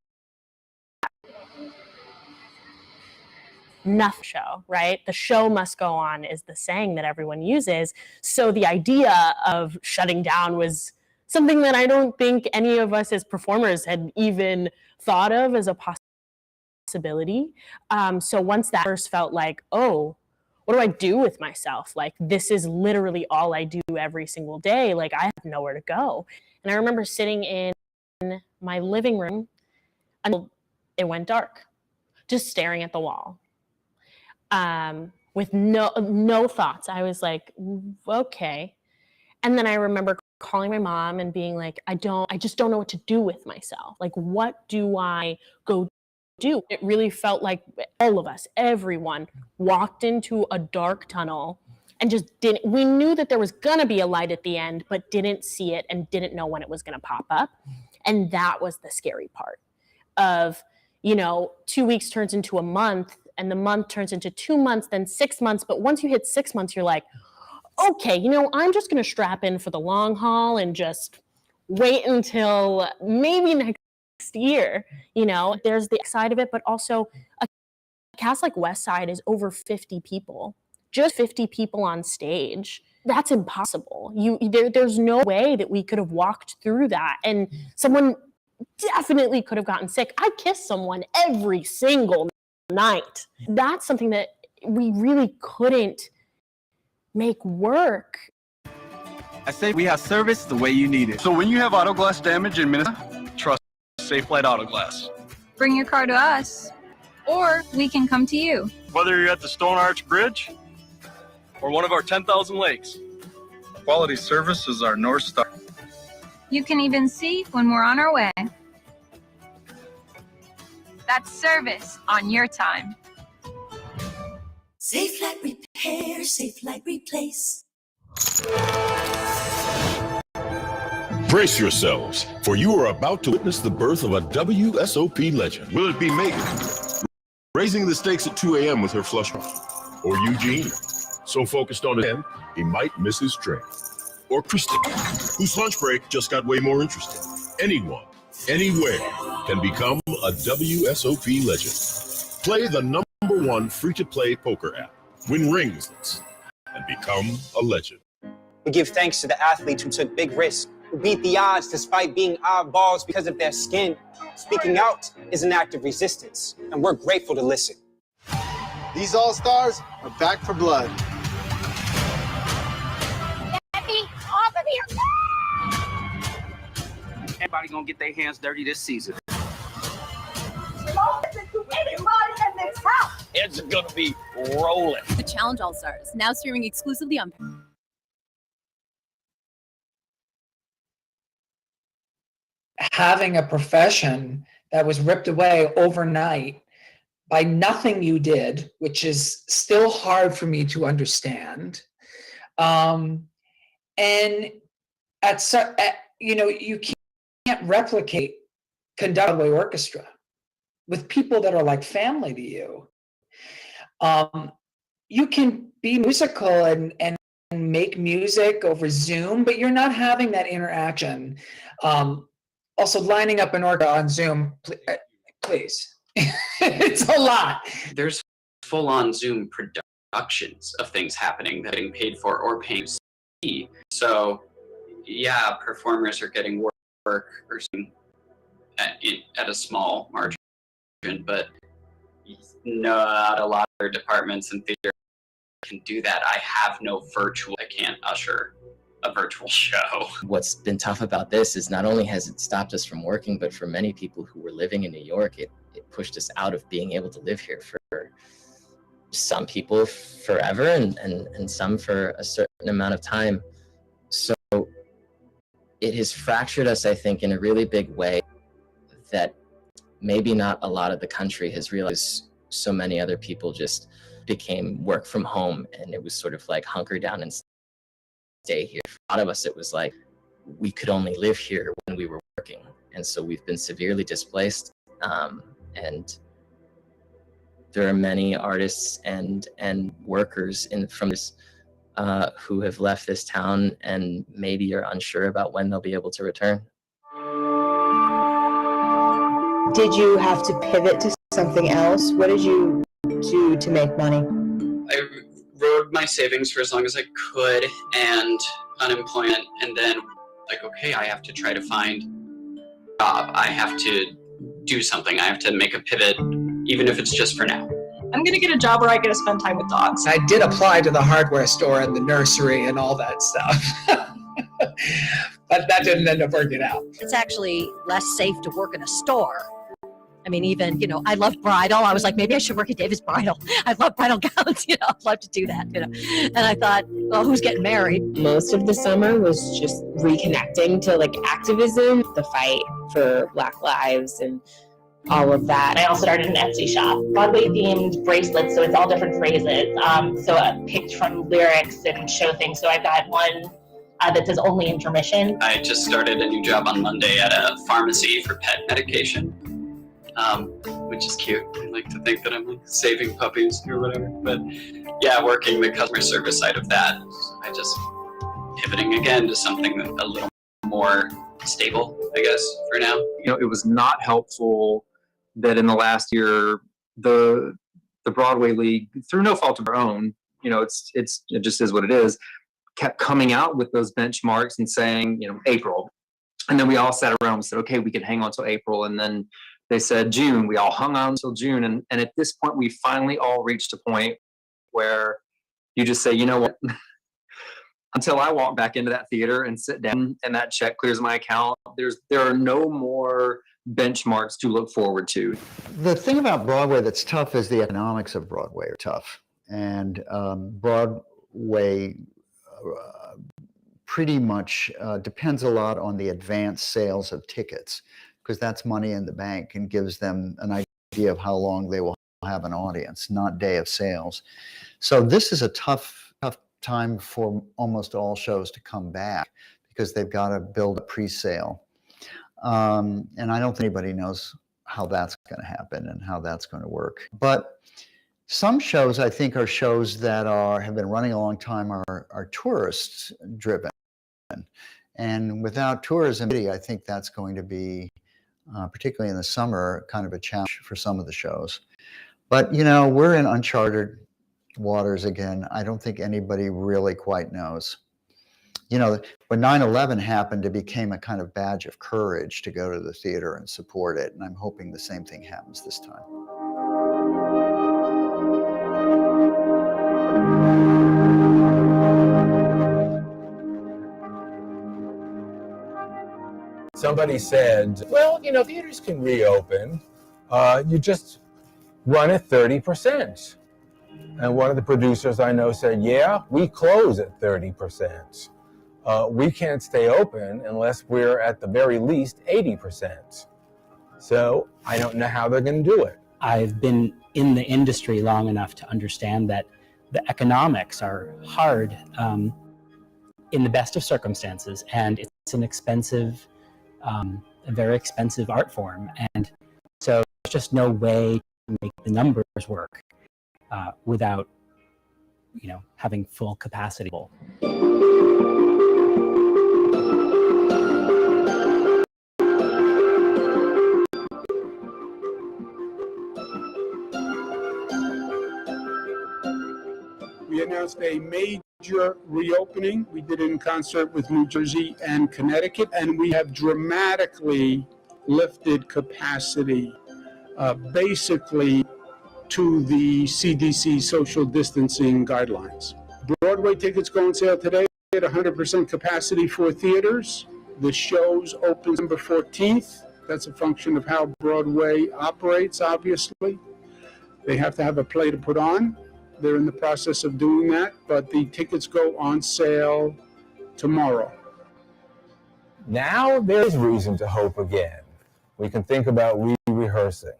Nothing show, right? The show must go on is the saying that everyone uses. So the idea of shutting down was something that I don't think any of us as performers had even thought of as a possibility. So once that first felt like, oh, what do I do with myself? Like, this is literally all I do every single day. Like, I have nowhere to go. And I remember sitting in my living room until it went dark, just staring at the wall. With no thoughts. I was like, okay. And then I remember calling my mom and being like, I just don't know what to do with myself. Like, what do I go do? It really felt like all of us, everyone, walked into a dark tunnel and just didn't, we knew that there was going to be a light at the end, but didn't see it and didn't know when it was going to pop up. And that was the scary part of, 2 weeks turns into a month, and the month turns into 2 months, then 6 months. But once you hit 6 months, you're like, okay, I'm just going to strap in for the long haul and just wait until maybe next year. There's the side of it, but also a cast like West Side is over 50 people, just 50 people on stage. That's impossible. There's no way that we could have walked through that. And someone definitely could have gotten sick. I kissed someone every single night. That's something that we really couldn't make work. I say we have service the way you need it. So when you have auto glass damage in Minnesota, trust Safe Light Auto Glass. Bring your car to us, or we can come to you. Whether you're at the Stone Arch Bridge or one of our 10,000 lakes, quality service is our North Star. You can even see when we're on our way. That's service on your time. Safe Light Repair, Safe Light Replace. Brace yourselves, for you are about to witness the birth of a WSOP legend. Will it be Megan, raising the stakes at 2 a.m. with her flush draw? Or Eugene, so focused on him, he might miss his train? Or Kristen, whose lunch break just got way more interesting? Anyone, anywhere, can become a WSOP legend. Play the #1 free-to-play poker app, win rings, and become a legend. We give thanks to the athletes who took big risks, who beat the odds despite being oddballs because of their skin. Speaking out is an act of resistance, and we're grateful to listen. These All-Stars are back for blood. Get me off of here! Everybody gonna get their hands dirty this season. It's gonna be rolling. The Challenge All-Stars, now streaming exclusively on having a profession that was ripped away overnight by nothing you did, which is still hard for me to understand. And you can't replicate conduct Broadway orchestra with people that are like family to you. You can be musical and make music over Zoom, but you're not having that interaction. Also, lining up an orchestra on Zoom, please. It's a lot. There's full-on Zoom productions of things happening that are being paid for or paying to see. So, yeah, performers are getting work or something at a small margin, but not a lot of other departments in theater can do that. I have no I can't usher a virtual show. What's been tough about this is not only has it stopped us from working, but for many people who were living in New York, it pushed us out of being able to live here for some people forever and some for a certain amount of time. So it has fractured us, I think, in a really big way that maybe not a lot of the country has realized. So many other people just became work from home, and it was sort of like hunker down and stay here. For a lot of us, it was like we could only live here when we were working, and so we've been severely displaced. And there are many artists and workers from this who have left this town and maybe are unsure about when they'll be able to return. Did you have to pivot to something else? What did you do to make money? I rode my savings for as long as I could and unemployment, and then like, okay, I have to try to find a job. I have to do something. I have to make a pivot, even if it's just for now. I'm gonna get a job where I get to spend time with dogs. I did apply to the hardware store and the nursery and all that stuff. But that didn't end up working out. It's actually less safe to work in a store. I mean, even, I love bridal. I was like, maybe I should work at David's Bridal. I love bridal gowns, I'd love to do that, And I thought, well, who's getting married? Most of the summer was just reconnecting to activism, the fight for Black lives and all of that. I also started an Etsy shop, Broadway themed bracelets, so it's all different phrases. So picked from lyrics and show things. So I've got one that says only intermission. I just started a new job on Monday at a pharmacy for pet medication, which is cute. I like to think that I'm like saving puppies or whatever. But yeah, working the customer service side of that, I just pivoting again to something a little more stable, I guess, for now. You know, it was not helpful that in the last year, the Broadway League, through no fault of their own, you know, it just is what it is, kept coming out with those benchmarks and saying, you know, April. And then we all sat around and said, okay, we can hang on till April. And then they said June. We all hung on until June. And at this point, we finally all reached a point where you just say, you know what? Until I walk back into that theater and sit down and that check clears my account, there are no more benchmarks to look forward to. The thing about Broadway that's tough is the economics of Broadway are tough. And Broadway pretty much depends a lot on the advanced sales of tickets, because that's money in the bank and gives them an idea of how long they will have an audience, not day of sales. So this is a tough time for almost all shows to come back, because they've got to build a pre-sale. And I don't think anybody knows how that's going to happen and how that's going to work. But some shows, I think, are shows that have been running a long time, are tourist driven. And without tourism, I think that's going to be, particularly in the summer, kind of a challenge for some of the shows. But, you know, we're in uncharted waters again. I don't think anybody really quite knows. You know, when 9/11 happened, it became a kind of badge of courage to go to the theater and support it. And I'm hoping the same thing happens this time. Somebody said, well, you know, theaters can reopen. You just run at 30%. And one of the producers I know said, yeah, we close at 30%. We can't stay open unless we're at the very least 80%. So I don't know how they're going to do it. I've been in the industry long enough to understand that the economics are hard in the best of circumstances, and it's an expensive, a very expensive art form. And so there's just no way to make the numbers work without, you know, having full capacity. We announced a major reopening. We did it in concert with New Jersey and Connecticut, and we have dramatically lifted capacity, basically to the CDC social distancing guidelines. Broadway tickets go on sale today at 100% capacity for theaters. The shows open December 14th. That's a function of how Broadway operates, obviously. They have to have a play to put on. They're in the process of doing that, but the tickets go on sale tomorrow. Now there's reason to hope again. We can think about rehearsing.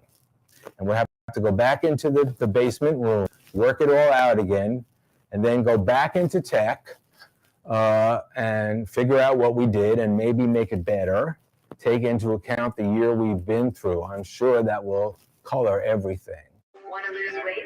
And we'll have to go back into the basement room, work it all out again, and then go back into tech and figure out what we did and maybe make it better, take into account the year we've been through. I'm sure that will color everything. Want to lose weight?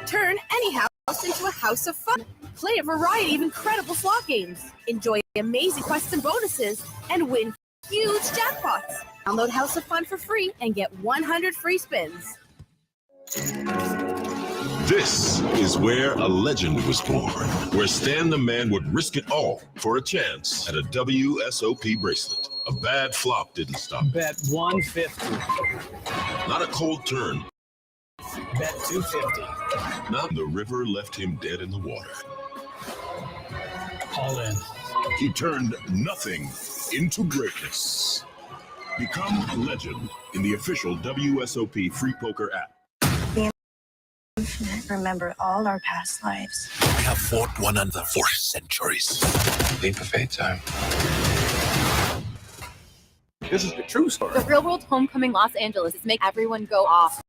Turn any house into a house of fun. Play a variety of incredible slot games. Enjoy amazing quests and bonuses, and win huge jackpots. Download House of Fun for free and get 100 free spins. This is where a legend was born, where Stan the Man would risk it all for a chance at a WSOP bracelet. A bad flop didn't stop. Bet 150. Not a cold turn. Bet 250. Not the river left him dead in the water. All in. He turned nothing into greatness. Become a legend in the official WSOP free poker app. Remember all our past lives. We have fought one another for centuries. Leap of faith time. This is the true story. The real world homecoming Los Angeles is make everyone go off.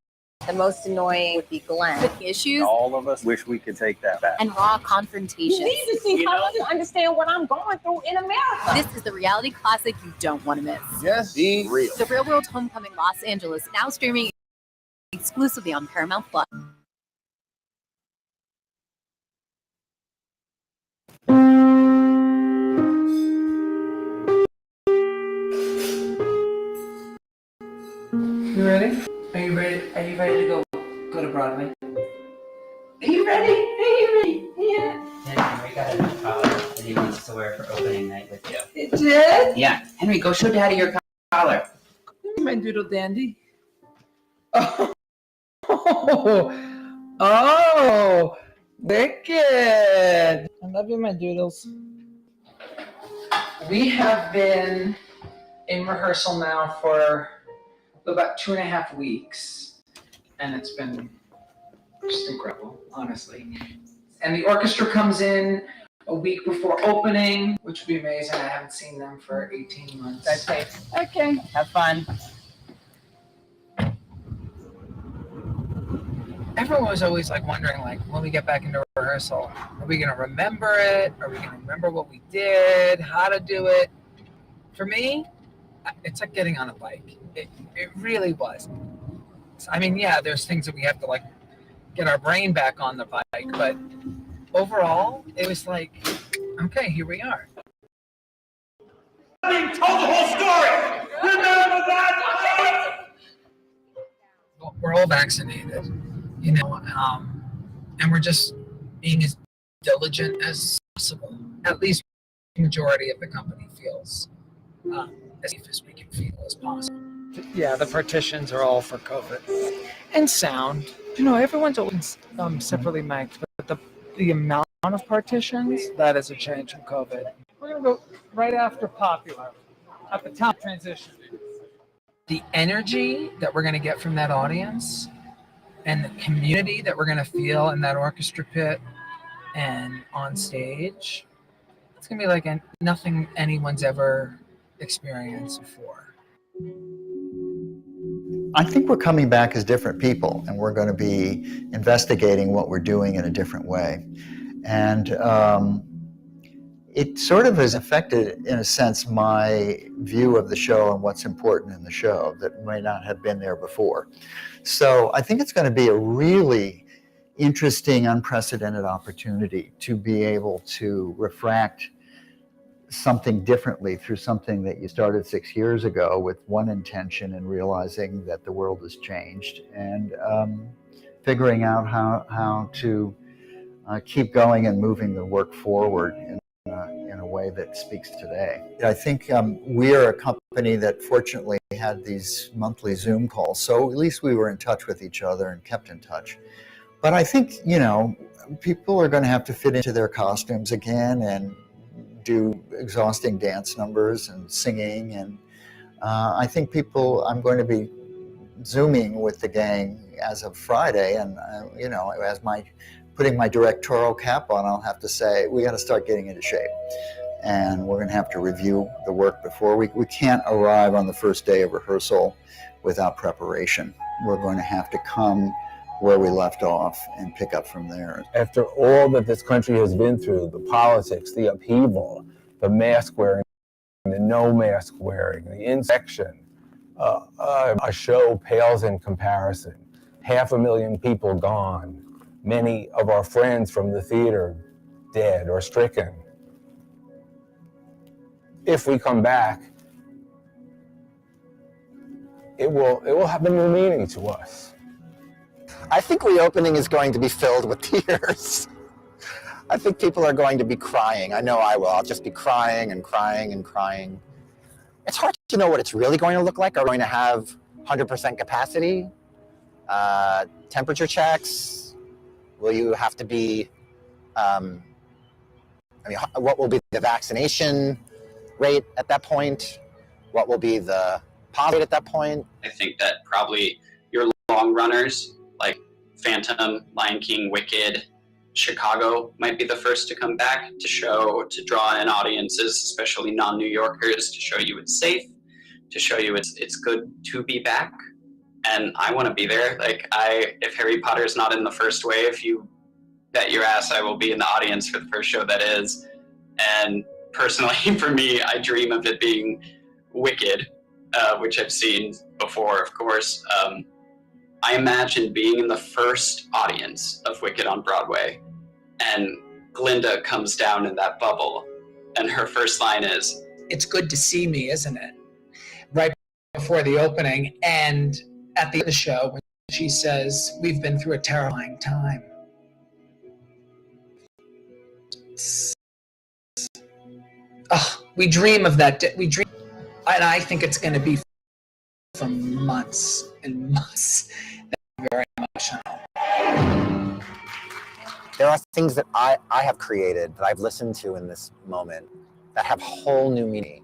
The most annoying would be Glenn. With issues. All of us wish we could take that back. And raw confrontations. You need to see how to understand what I'm going through in America. This is the reality classic you don't want to miss. Yes, be real. The real world homecoming Los Angeles, now streaming exclusively on Paramount Plus. You ready? Are you ready? Are you ready to go to Broadway? Are you ready? Are you ready? Yeah. Henry got a new collar that he wants to wear for opening night with you. It did? Yeah. Henry, go show Daddy your collar. My doodle dandy. Oh, wicked. I love you, my doodles. We have been in rehearsal now for about 2.5 weeks, and it's been just incredible, honestly. And the orchestra comes in a week before opening, which would be amazing. I haven't seen them for 18 months. Okay. Okay. Have fun. Everyone was always like wondering, like, when we get back into rehearsal, are we gonna remember it? Are we gonna remember what we did, how to do it? For me, it's like getting on a bike. It really was. I mean, yeah, there's things that we have to like get our brain back on the bike, but overall, it was like, okay, here we are. Tell the whole story. Remember that. We're all vaccinated, you know, and we're just being as diligent as possible. At least the majority of the company feels as safe as we can feel as possible. Yeah, the partitions are all for COVID. And sound. You know, everyone's always separately mic'd, but the amount of partitions, that is a change from COVID. We're going to go right after Popular, at the top transition. The energy that we're going to get from that audience and the community that we're going to feel in that orchestra pit and on stage, it's going to be like nothing anyone's ever experienced before. I think we're coming back as different people, and we're going to be investigating what we're doing in a different way. And it sort of has affected, in a sense, my view of the show and what's important in the show that may not have been there before. So I think it's going to be a really interesting, unprecedented opportunity to be able to refract something differently through something that you started 6 years ago with one intention and realizing that the world has changed and figuring out how to keep going and moving the work forward in a way that speaks today. I think we are a company that fortunately had these monthly Zoom calls, so at least we were in touch with each other and kept in touch. But I think, you know, people are going to have to fit into their costumes again and do exhausting dance numbers and singing, and I think I'm going to be Zooming with the gang as of Friday, and you know, as putting my directorial cap on, I'll have to say we got to start getting into shape, and we're going to have to review the work before we can't arrive on the first day of rehearsal without preparation. We're going to have to come where we left off and pick up from there. After all that this country has been through, the politics, the upheaval, the mask wearing, the no mask wearing, the inspection, a show pales in comparison. 500,000 people gone, many of our friends from the theater dead or stricken. If we come back, it will have a new meaning to us. I think reopening is going to be filled with tears. I think people are going to be crying. I know I will. I'll just be crying and crying and crying. It's hard to know what it's really going to look like. Are we going to have 100% capacity? Temperature checks? Will you have to be, what will be the vaccination rate at that point? What will be the positive at that point. I think that probably your long runners like Phantom, Lion King, Wicked, Chicago might be the first to come back to draw in audiences, especially non-New Yorkers, to show you it's safe, to show you it's good to be back. And I want to be there. Like if Harry Potter's not in the first wave, you bet your ass I will be in the audience for the first show that is. And personally, for me, I dream of it being Wicked, which I've seen before, of course. I imagine being in the first audience of Wicked on Broadway, and Glinda comes down in that bubble, and her first line is, "It's good to see me, isn't it?" Right before the opening, and at the end of the show, when she says, "We've been through a terrifying time." We dream of that. We dream, and I think it's going to be for months and months. Very emotional. There are things that I have created, that I've listened to in this moment, that have whole new meaning.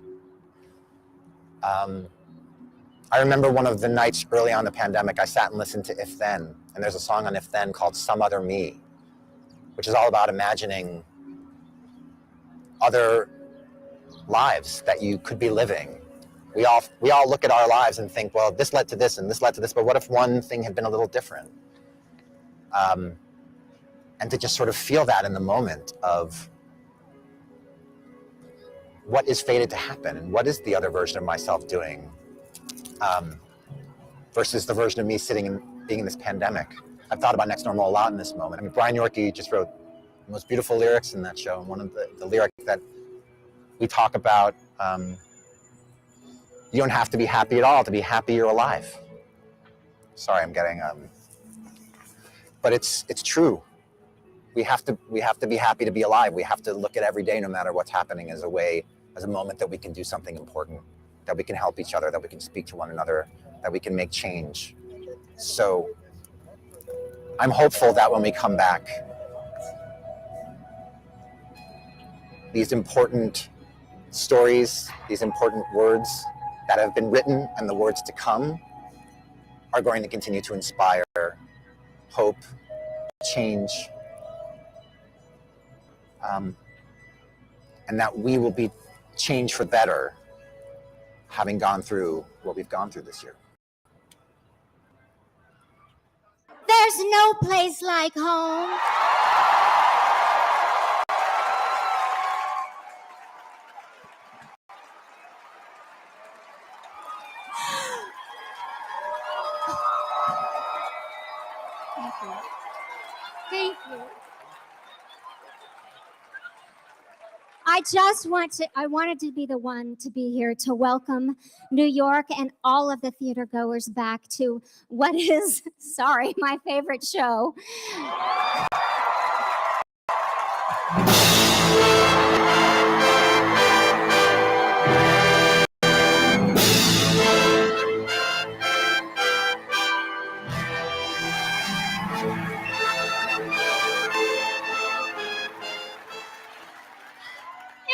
I remember one of the nights early on in the pandemic, I sat and listened to If Then, and there's a song on If Then called Some Other Me, which is all about imagining other lives that you could be living. We all look at our lives and think, well, this led to this and this led to this, but what if one thing had been a little different? And to just sort of feel that in the moment of what is fated to happen and what is the other version of myself doing versus the version of me sitting and being in this pandemic. I've thought about Next Normal a lot in this moment. I mean, Brian Yorkie just wrote the most beautiful lyrics in that show, and one of the lyrics that we talk about, you don't have to be happy at all to be happy you're alive. Sorry, I'm getting, but it's true. We have to be happy to be alive. We have to look at every day, no matter what's happening, as a moment that we can do something important, that we can help each other, that we can speak to one another, that we can make change. So I'm hopeful that when we come back, these important stories, these important words that have been written and the words to come are going to continue to inspire hope, change, and that we will be changed for better, having gone through what we've gone through this year. There's no place like home. Thank you. Thank you. I wanted to be the one to be here to welcome New York and all of the theater goers back to what is, sorry, my favorite show.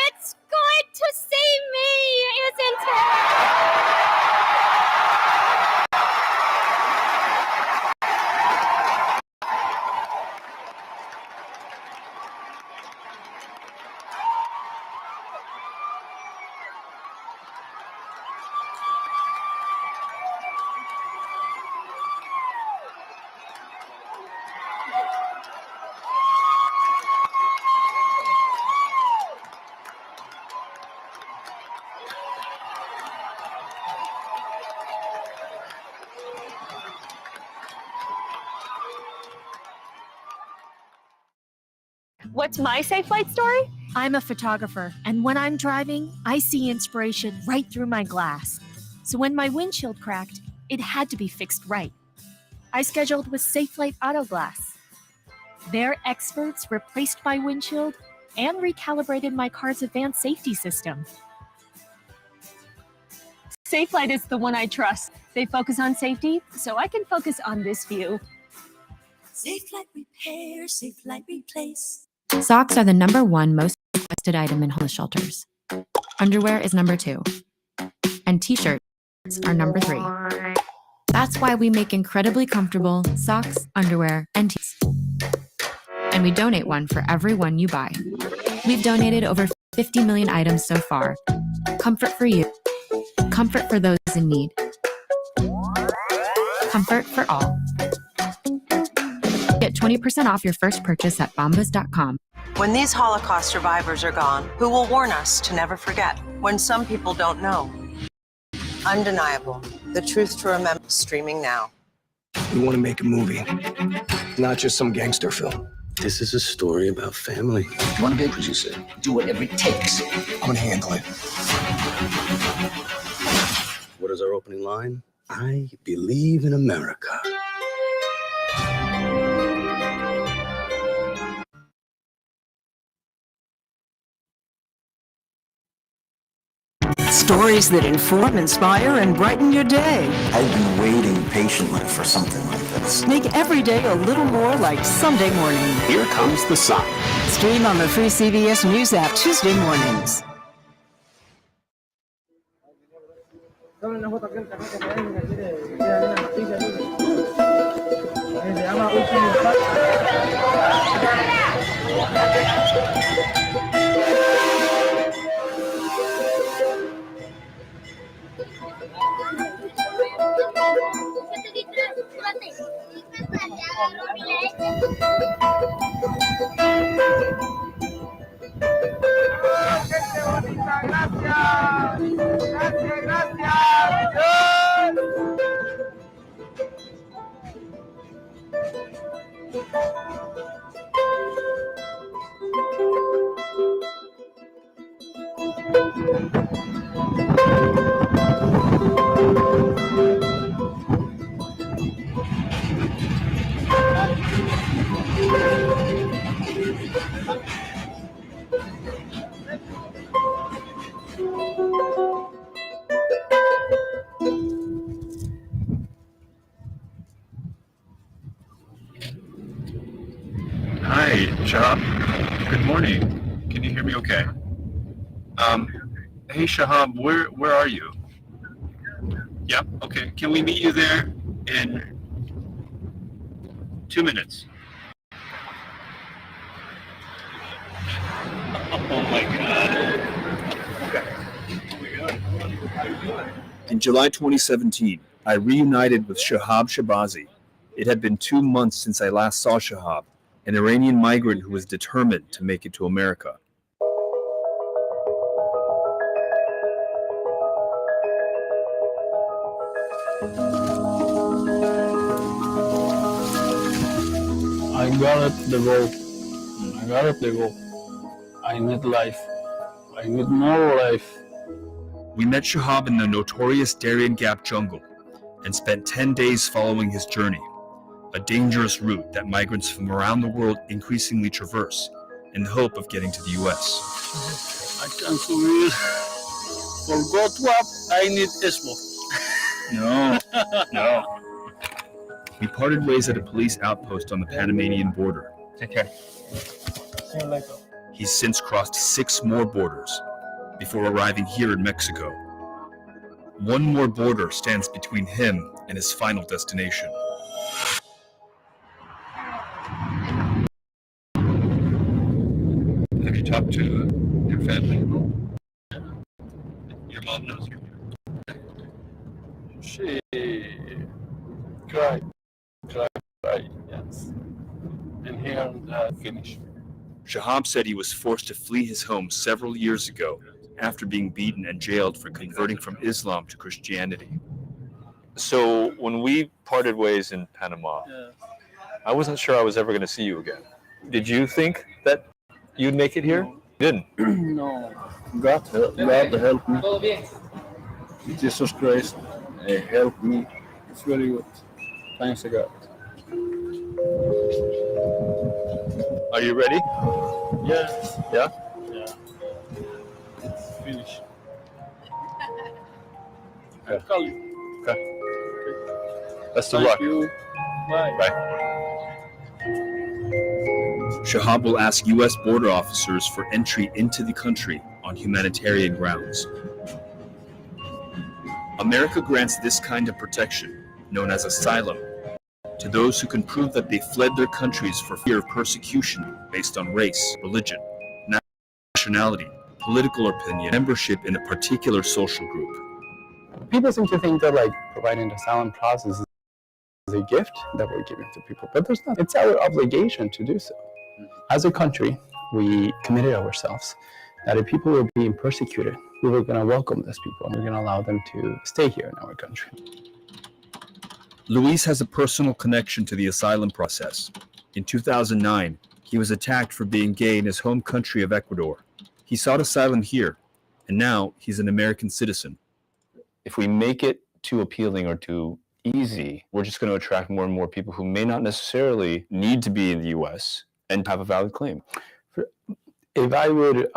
It's going to see me, isn't it? What's my safe flight story? I'm a photographer, and when I'm driving, I see inspiration right through my glass. So when my windshield cracked, it had to be fixed right. I scheduled with Safe Flight Auto Glass. Their experts replaced my windshield and recalibrated my car's advanced safety system. Safe Flight is the one I trust. They focus on safety, so I can focus on this view. Safe Flight Repair, Safe Flight Replace. Socks are the #1 most requested item in homeless shelters. Underwear is #2. And t-shirts are number 3. That's why we make incredibly comfortable socks, underwear, and tees. And we donate one for every one you buy. We've donated over 50 million items so far. Comfort for you. Comfort for those in need. Comfort for all. Get 20% off your first purchase at bombas.com. When these Holocaust survivors are gone, who will warn us to never forget when some people don't know? Undeniable. The Truth to Remember, streaming now. We want to make a movie, not just some gangster film. This is a story about family. You want to be a producer? Do whatever it takes. I'm going to handle it. What is our opening line? I believe in America. Stories that inform, inspire, and brighten your day. I've been waiting patiently for something like this. Make every day a little more like Sunday morning. Here comes the sun. Stream on the free CBS News app Tuesday mornings. Hi, Shahab. Good morning. Can you hear me okay? Hey, Shahab, where are you? Yep, okay. Can we meet you there in 2 minutes? Oh my God. Okay. In July 2017, I reunited with Shahab Shabazi. It had been 2 months since I last saw Shahab, an Iranian migrant who was determined to make it to America. I got it, the goal. I got it, the goal. I met life. I need more life. We met Shahab in the notorious Darien Gap jungle and spent 10 days following his journey, a dangerous route that migrants from around the world increasingly traverse in the hope of getting to the U.S. I can't survive. Forgot what I need smoke. No. We parted ways at a police outpost on the Panamanian border. Take care. See you later. He's since crossed 6 more borders before arriving here in Mexico. One more border stands between him and his final destination. Have you talked to your family? Your mom knows you. She cried, yes. And here finished. Shahab said he was forced to flee his home several years ago after being beaten and jailed for converting from Islam to Christianity. So when we parted ways in Panama, I wasn't sure I was ever going to see you again. Did you think that you'd make it here? No. You didn't? No, God helped me. Jesus Christ helped me. It's very good. Thanks to God. Are you ready? Yes. Yeah? Yeah. Finish. Okay. I'll call you. Okay. Best of Thank luck. you. Bye. Bye. Shahab will ask U.S. border officers for entry into the country on humanitarian grounds. America grants this kind of protection, known as asylum, to those who can prove that they fled their countries for fear of persecution based on race, religion, nationality, political opinion, membership in a particular social group. People seem to think that like providing the asylum process is a gift that we're giving to people, but there's not. It's our obligation to do so. As a country, we committed ourselves that if people were being persecuted, we were going to welcome those people. We're going to allow them to stay here in our country. Luis has a personal connection to the asylum process. In 2009, he was attacked for being gay in his home country of Ecuador. He sought asylum here, and now he's an American citizen. If we make it too appealing or too easy, we're just going to attract more and more people who may not necessarily need to be in the U.S. and have a valid claim. If I would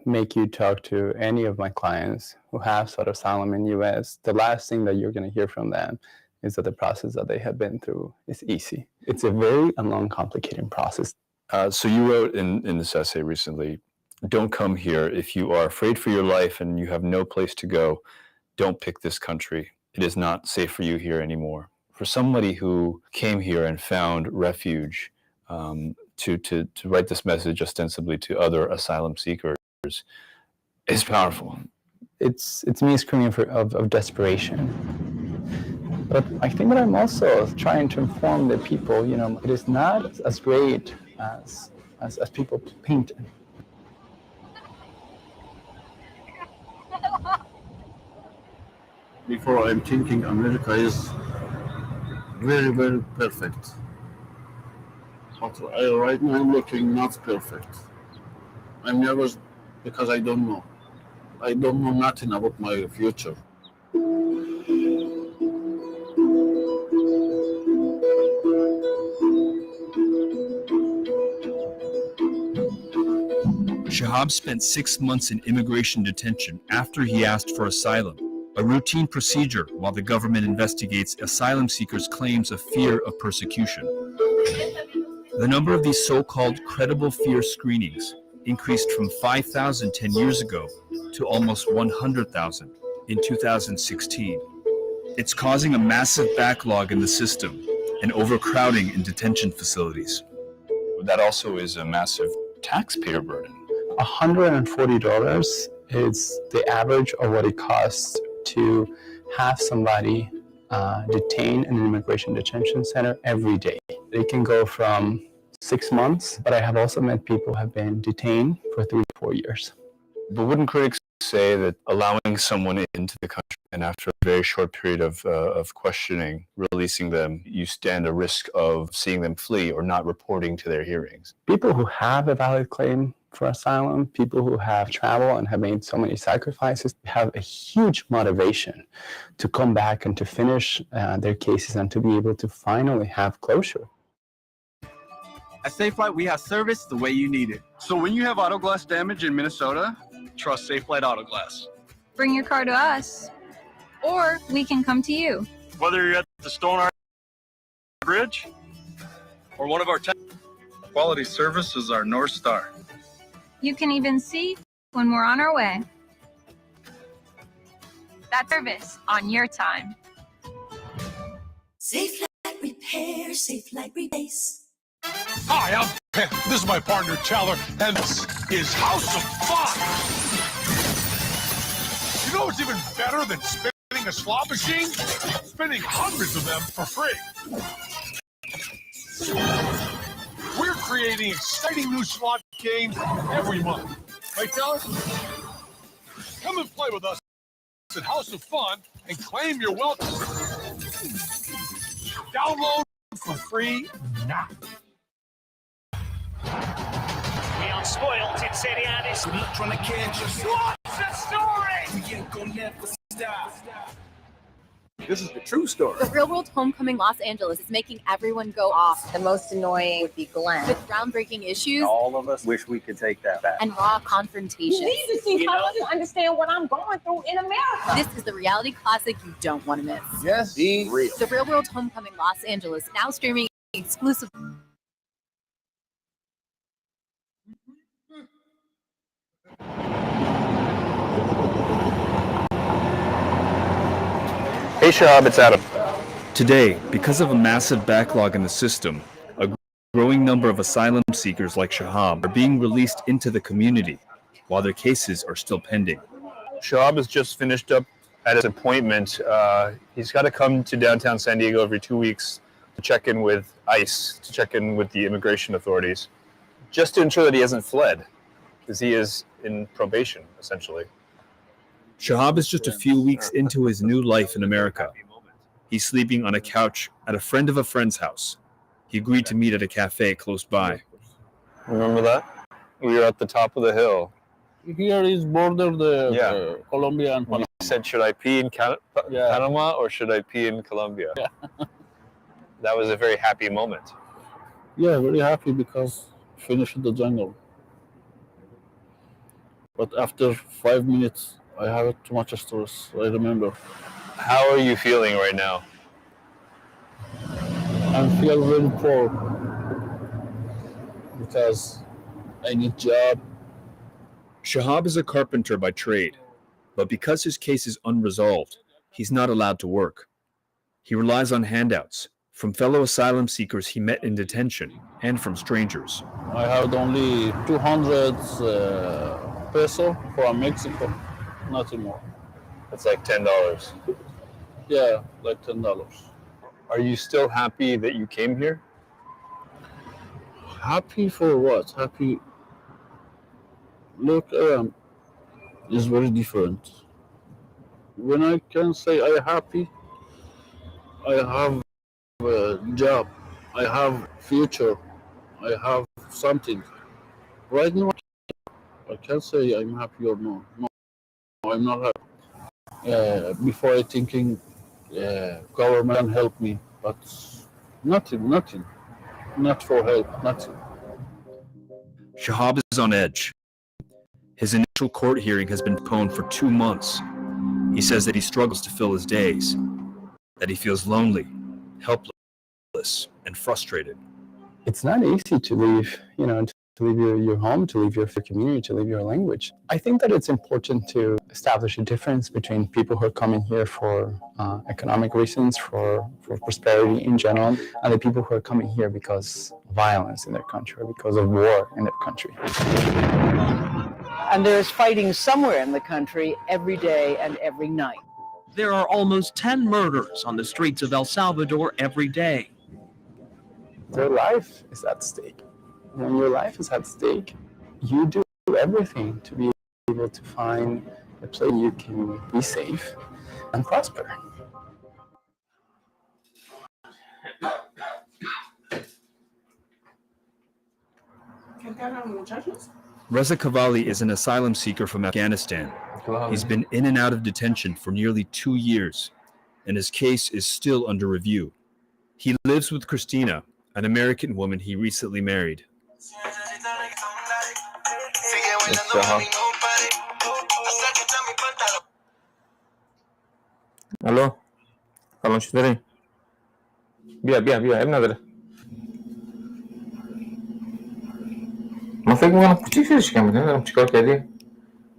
make you talk to any of my clients who have sought asylum in the U.S., the last thing that you're going to hear from them is that the process that they have been through is easy. It's a very long, complicated process. So you wrote in this essay recently, don't come here if you are afraid for your life and you have no place to go. Don't pick this country. It is not safe for you here anymore. For somebody who came here and found refuge, to write this message ostensibly to other asylum seekers is powerful. It's me screaming of desperation. But I think that I'm also trying to inform the people, it is not as great as people paint it. Before I'm thinking America is very, very perfect. But right now I'm looking not perfect. I'm nervous because I don't know. I don't know nothing about my future. Shahab spent 6 months in immigration detention after he asked for asylum, a routine procedure while the government investigates asylum seekers' claims of fear of persecution. The number of these so-called credible fear screenings increased from 5,000 10 years ago to almost 100,000 in 2016. It's causing a massive backlog in the system and overcrowding in detention facilities. That also is a massive taxpayer burden. $140 is the average of what it costs to have somebody detained in an immigration detention center every day. It can go from 6 months, but I have also met people who have been detained for 3 to 4 years. But wouldn't critics say that allowing someone into the country and after a very short period of questioning, releasing them, you stand a risk of seeing them flee or not reporting to their hearings? People who have a valid claim for asylum, people who have traveled and have made so many sacrifices, have a huge motivation to come back and to finish their cases and to be able to finally have closure. At Safelight, we have service the way you need it. So when you have auto glass damage in Minnesota, trust Safelight Auto Glass. Bring your car to us, or we can come to you. Whether you're at the Stone Arch Bridge or one of our quality service is our North Star. You can even see when we're on our way. That service on your time. Safelight Repair, Safelight Replace. Hi, I'm Pep. This is my partner, Challer, and this is House of Fun. You know what's even better than spinning a slot machine? Spinning hundreds of them for free. We're creating exciting new slot games every month. Right, Challer? Come and play with us at House of Fun and claim your welcome. Download for free now. We are spoiled in Serie A this week. Trying to catch us. What's the story? We ain't gonna never stop. This is the true story. The Real World Homecoming Los Angeles is making everyone go off. The most annoying would be Glenn. With groundbreaking issues All of us wish we could take that back. and raw confrontations. You need to see how you understand what I'm going through in America. This is the reality classic you don't want to miss. Yes, be real. The Real World Homecoming Los Angeles, now streaming exclusively. Shahab, it's Adam. Today, because of a massive backlog in the system, a growing number of asylum seekers like Shahab are being released into the community, while their cases are still pending. Shahab has just finished up at his appointment. He's got to come to downtown San Diego every 2 weeks to check in with ICE, to check in with the immigration authorities, just to ensure that he hasn't fled, because he is in probation, essentially. Shahab is just a few weeks into his new life in America. He's sleeping on a couch at a friend of a friend's house. He agreed to meet at a cafe close by. Remember that? We were at the top of the hill. Here is border the Colombia and Panama. You said, should I pee in Panama or should I pee in Colombia? Yeah. That was a very happy moment. Yeah, very happy because finished the jungle. But after 5 minutes, I have too much stress. I remember. How are you feeling right now? I feel very poor because I need job. Shahab is a carpenter by trade, but because his case is unresolved, he's not allowed to work. He relies on handouts from fellow asylum seekers he met in detention and from strangers. I have only 200 peso from Mexico, nothing more. That's like $10. Yeah, like $10. Are you still happy that you came here? Happy for what? Happy. Look, it's very different. When I can say I'm happy, I have a job, I have future, I have something. Right now, I can't say I'm happy or no. No, I'm not happy. Before I thinking government help me, but nothing, not for help, nothing. Shahab is on edge. His initial court hearing has been postponed for 2 months. He says that he struggles to fill his days, that he feels lonely, helpless, and frustrated. It's not easy to leave, to leave your home, to leave your community, to leave your language. I think that it's important to establish a difference between people who are coming here for economic reasons, for prosperity in general, and the people who are coming here because of violence in their country, or because of war in their country. And there's fighting somewhere in the country every day and every night. There are almost 10 murders on the streets of El Salvador every day. Their life is at stake. When your life is at stake, you do everything to be able to find a place you can be safe and prosper. Reza Cavalli is an asylum seeker from Afghanistan. He's been in and out of detention for nearly 2 years, and his case is still under review. He lives with Christina, an American woman he recently married. الو سلام چطوری؟ بیا اب نداره من فکر میکنم کوچیک شده شکم بده نمیدونم چیکار کردی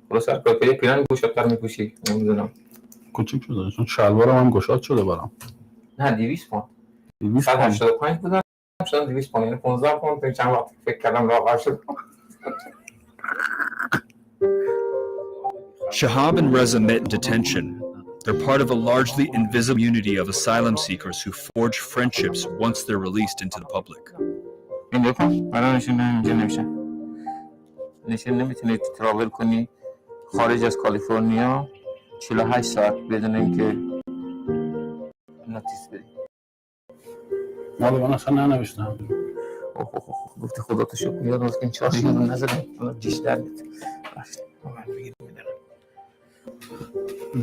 خلاص هر کار کردی پیرن گوشت‌تر میپوشی نمیدونم کوچیک شده چون شلوارم هم گشاد شده برام نه 200 پوند 185 بودن شدن 200 پوند یعنی 15 پوند تا چند وقت فکر کردم لاغر شد Shahab and Reza met in detention. They're part of a largely invisible community of asylum seekers who forge friendships once they're released into the public. این دکم الان نشون نمیتونی تراول کنی خارج از کالیفرنیا 48 ساعت بدون اینکه نوتیس بدی. مال من اصلا ننوشتم. گفتی خدا تو شکر یاد از این 4 رو نزدم اون جیش در میاد.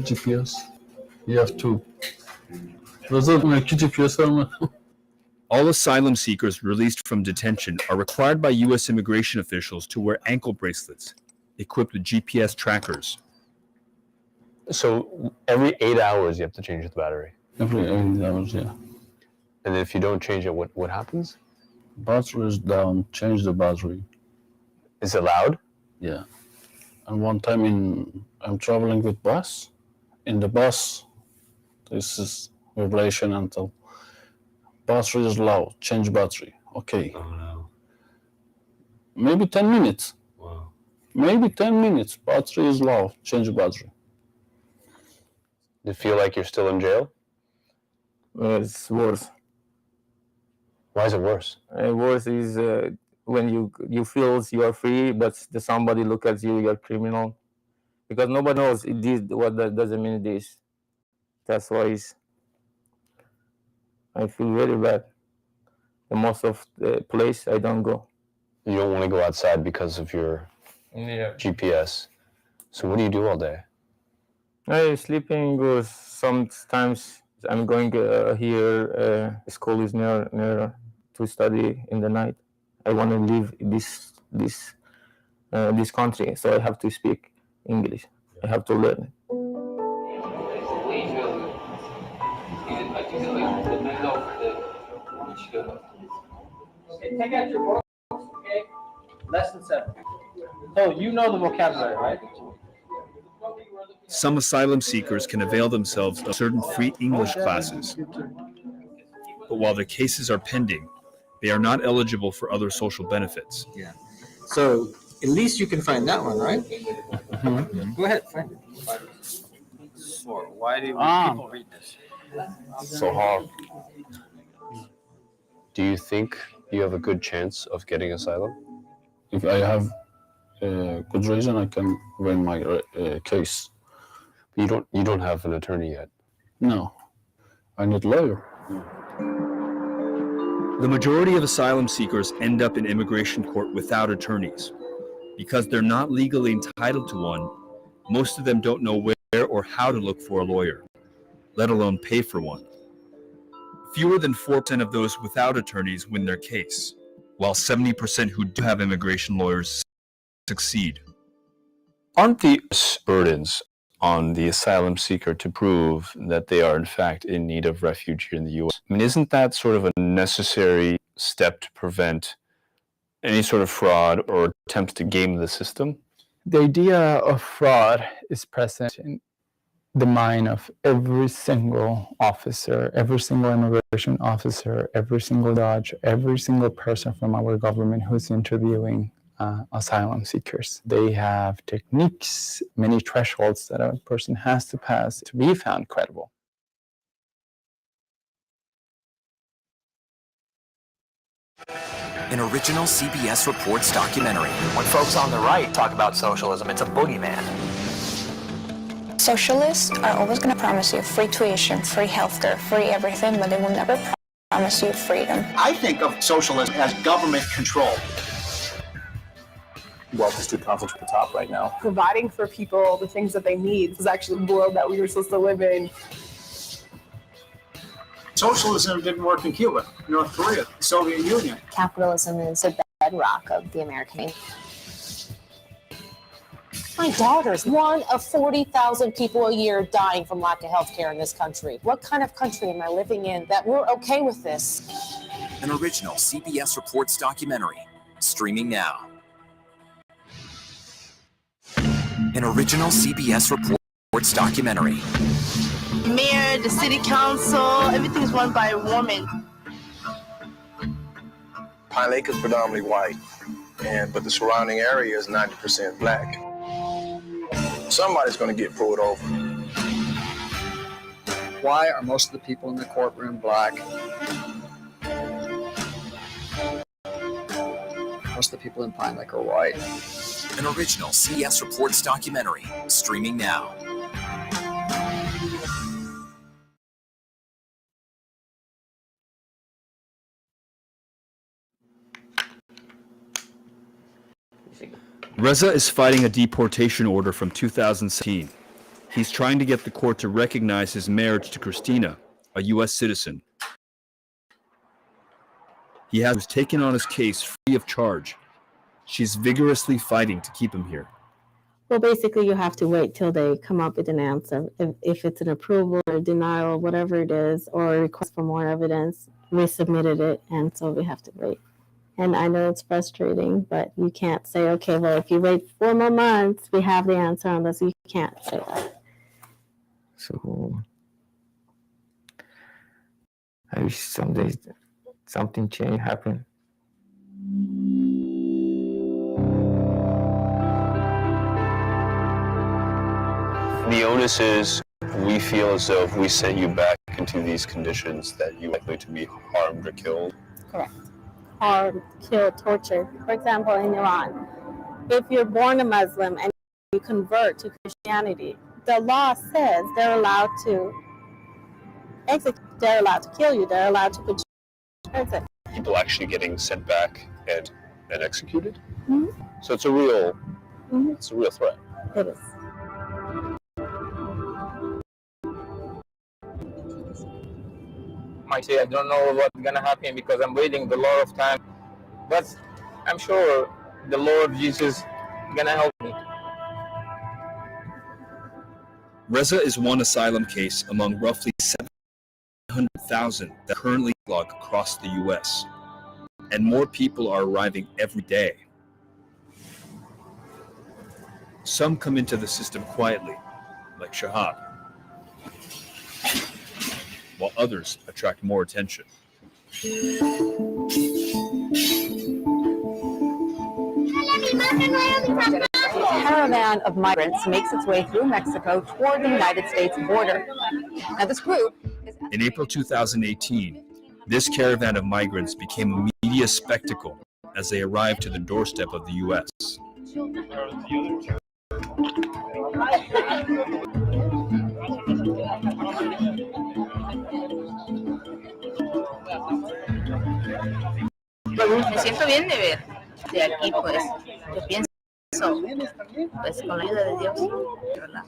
GPS. You have two. GPS All asylum seekers released from detention are required by U.S. immigration officials to wear ankle bracelets equipped with GPS trackers. So every 8 hours you have to change the battery? Every 8 hours, yeah. And if you don't change it, what happens? Battery is down, change the battery. Is it loud? Yeah. And one time I'm traveling with bus. In the bus, This is vibration until battery is low. Change battery. Okay. Oh no. Maybe 10 minutes. Wow. Maybe 10 minutes. Battery is low. Change battery. Do you feel like you're still in jail? It's worse. Why is it worse? Worse is when you feel you are free, but somebody look at you, you're criminal, because nobody knows it did what that doesn't mean this. That's why I feel very bad. The most of the place I don't go. You don't want to go outside because of your GPS. So what do you do all day? I sleeping goes sometimes. I'm going here. School is near to study in the night. I want to leave this country, so I have to speak English. I have to learn it. Okay, take out your books, okay? Less than 7. So you know the vocabulary, right? Some asylum seekers can avail themselves of certain free English classes. But while their cases are pending, they are not eligible for other social benefits. Yeah. So at least you can find that one, right? Mm-hmm. Go ahead, find it. So why do people read this? So hard. Do you think you have a good chance of getting asylum? If I have a good reason, I can win my case. You don't have an attorney yet. No, I need a lawyer. The majority of asylum seekers end up in immigration court without attorneys. Because they're not legally entitled to one, most of them don't know where or how to look for a lawyer, let alone pay for one. Fewer than 4% of those without attorneys win their case, while 70% who do have immigration lawyers succeed. Aren't the burdens on the asylum seeker to prove that they are in fact in need of refuge here in the U.S.? I mean, isn't that sort of a necessary step to prevent any sort of fraud or attempts to game the system? The idea of fraud is present in the mind of every single officer, every single immigration officer, every single judge, every single person from our government who's interviewing asylum seekers. They have techniques, many thresholds that a person has to pass to be found credible. An original CBS Reports documentary. When folks on the right talk about socialism, it's a boogeyman. Socialists are always going to promise you free tuition, free healthcare, free everything, but they will never promise you freedom. I think of socialism as government control. Wealth is too powerful at the top right now. Providing for people the things that they need is actually the world that we were supposed to live in. Socialism didn't work in Cuba, North Korea, the Soviet Union. Capitalism is a bedrock of the American. My daughter's one of 40,000 people a year dying from lack of health care in this country. What kind of country am I living in that we're okay with this? An original CBS Reports documentary, streaming now. An original CBS Reports documentary. Mayor, the city council, everything is run by a woman. Pine Lake is predominantly white, but the surrounding area is 90% black. Somebody's going to get pulled over. Why are most of the people in the courtroom black? Most of the people in Pine Lake are white. An original CBS Reports documentary, streaming now. Reza is fighting a deportation order from 2017. He's trying to get the court to recognize his marriage to Christina, a U.S. citizen. He has taken on his case free of charge. She's vigorously fighting to keep him here. Well, basically, you have to wait till they come up with an answer. If it's an approval or denial, whatever it is, or a request for more evidence, we submitted it, and so we have to wait. And I know it's frustrating, but you can't say, okay, well, if you wait 4 more months, we have the answer, unless you can't say that. So I wish someday something change happen. The onus is we feel as though if we sent you back into these conditions that you're likely to be harmed or killed. Correct. Or killed, tortured. For example, in Iran, if you're born a Muslim and you convert to Christianity, the law says they're allowed to execute, they're allowed to kill you, they're allowed to put you in prison. People actually getting sent back and executed. Mm-hmm. So it's a real threat. It is. Might say I don't know what's gonna happen because I'm waiting a lot of time, but I'm sure the Lord Jesus gonna help me. Reza is one asylum case among roughly 700,000 that currently log across the U.S., and more people are arriving every day. Some come into the system quietly, like Shahab, while others attract more attention. A caravan of migrants makes its way through Mexico toward the United States border. Now, this group is... In April 2018, this caravan of migrants became a media spectacle as they arrived to the doorstep of the U.S. Me siento bien de ver de aquí, pues yo pienso, pues con la ayuda de Dios, de verdad.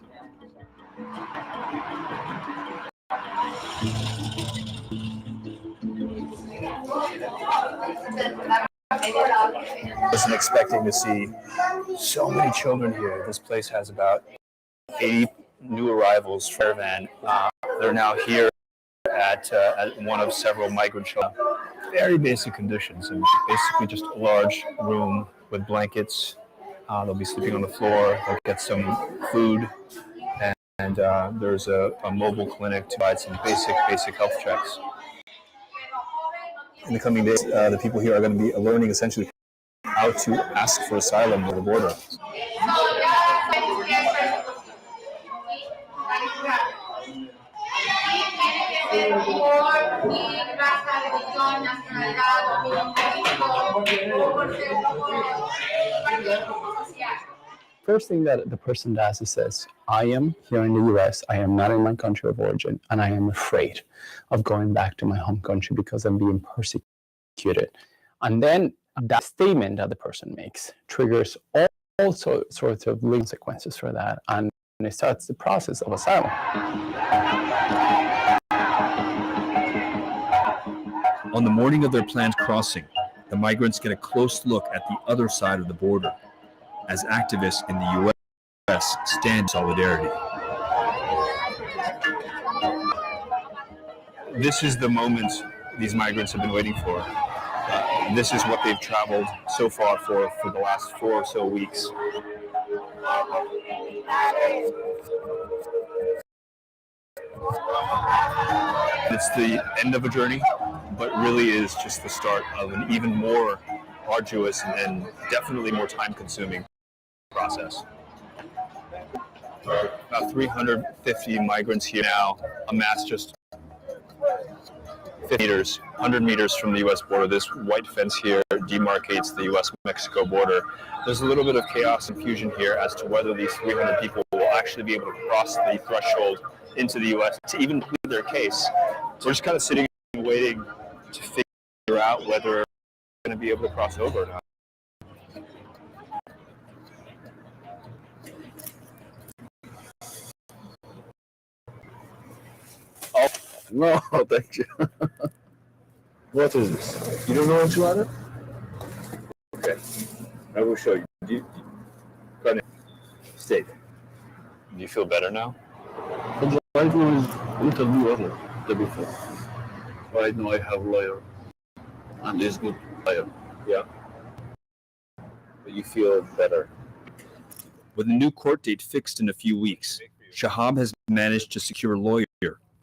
Wasn't expecting to see so many children here. This place has about 80 new arrivals for caravan. They're now here at one of several migrant shelters. Very basic conditions, and basically just a large room with blankets. They'll be sleeping on the floor. They'll get some food, and there's a mobile clinic to provide some basic health checks. In the coming days, the people here are going to be learning essentially how to ask for asylum at the border. First thing that the person does is says, I am here in the US, I am not in my country of origin, and I am afraid of going back to my home country because I'm being persecuted. And then that statement that the person makes triggers all sorts of consequences for that, and it starts the process of asylum. On the morning of their planned crossing, the migrants get a close look at the other side of the border as activists in the U.S. stand in solidarity. This is the moment these migrants have been waiting for. This is what they've traveled so far for the last 4 or so weeks. It's the end of a journey, but really is just the start of an even more arduous and definitely more time-consuming process. About 350 migrants here now, amassed just 50 meters, 100 meters from the U.S. border. This white fence here demarcates the U.S.-Mexico border. There's a little bit of chaos and confusion here as to whether these 300 people will actually be able to cross the threshold into the U.S. to even plead their case. So we're just kind of sitting and waiting to figure out whether we're going to be able to cross over or not. Oh, no, thank you. What is this? You don't know what you ordered? Okay, I will show you. Stay there. Do you feel better now? Right now is a little bit better than before. Right now I have lawyer, and it's good lawyer. Yeah. But you feel better. With a new court date fixed in a few weeks, Shahab has managed to secure a lawyer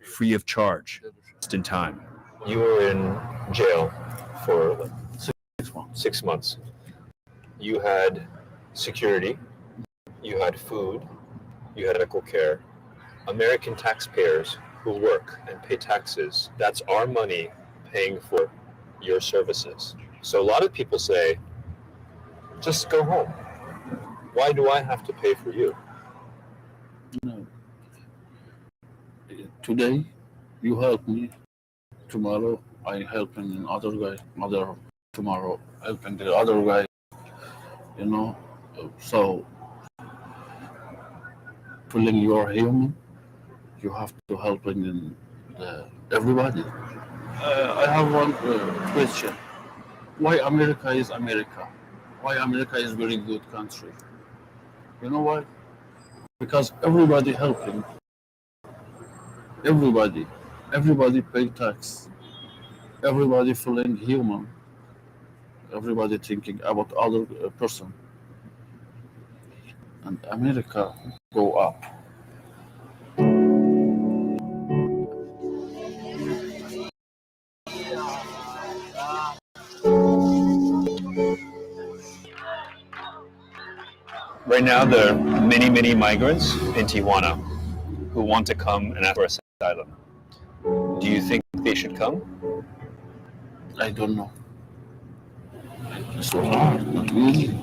free of charge just in time. You were in jail for 6 months. You had security, you had food, you had medical care. American taxpayers who work and pay taxes, that's our money paying for your services. So a lot of people say, just go home. Why do I have to pay for you? No. Today, you help me. Tomorrow, I helping another guy. Tomorrow, helping the other guy. You know, so feeling you're human, you have to helping everybody. I have one question. Why America is America? Why America is very good country? You know why? Because everybody helping. Everybody pay tax. Everybody feeling human. Everybody thinking about other person. And America go up. Right now, there are many, many migrants in Tijuana who want to come and ask for asylum. Do you think they should come? I don't know. So not really.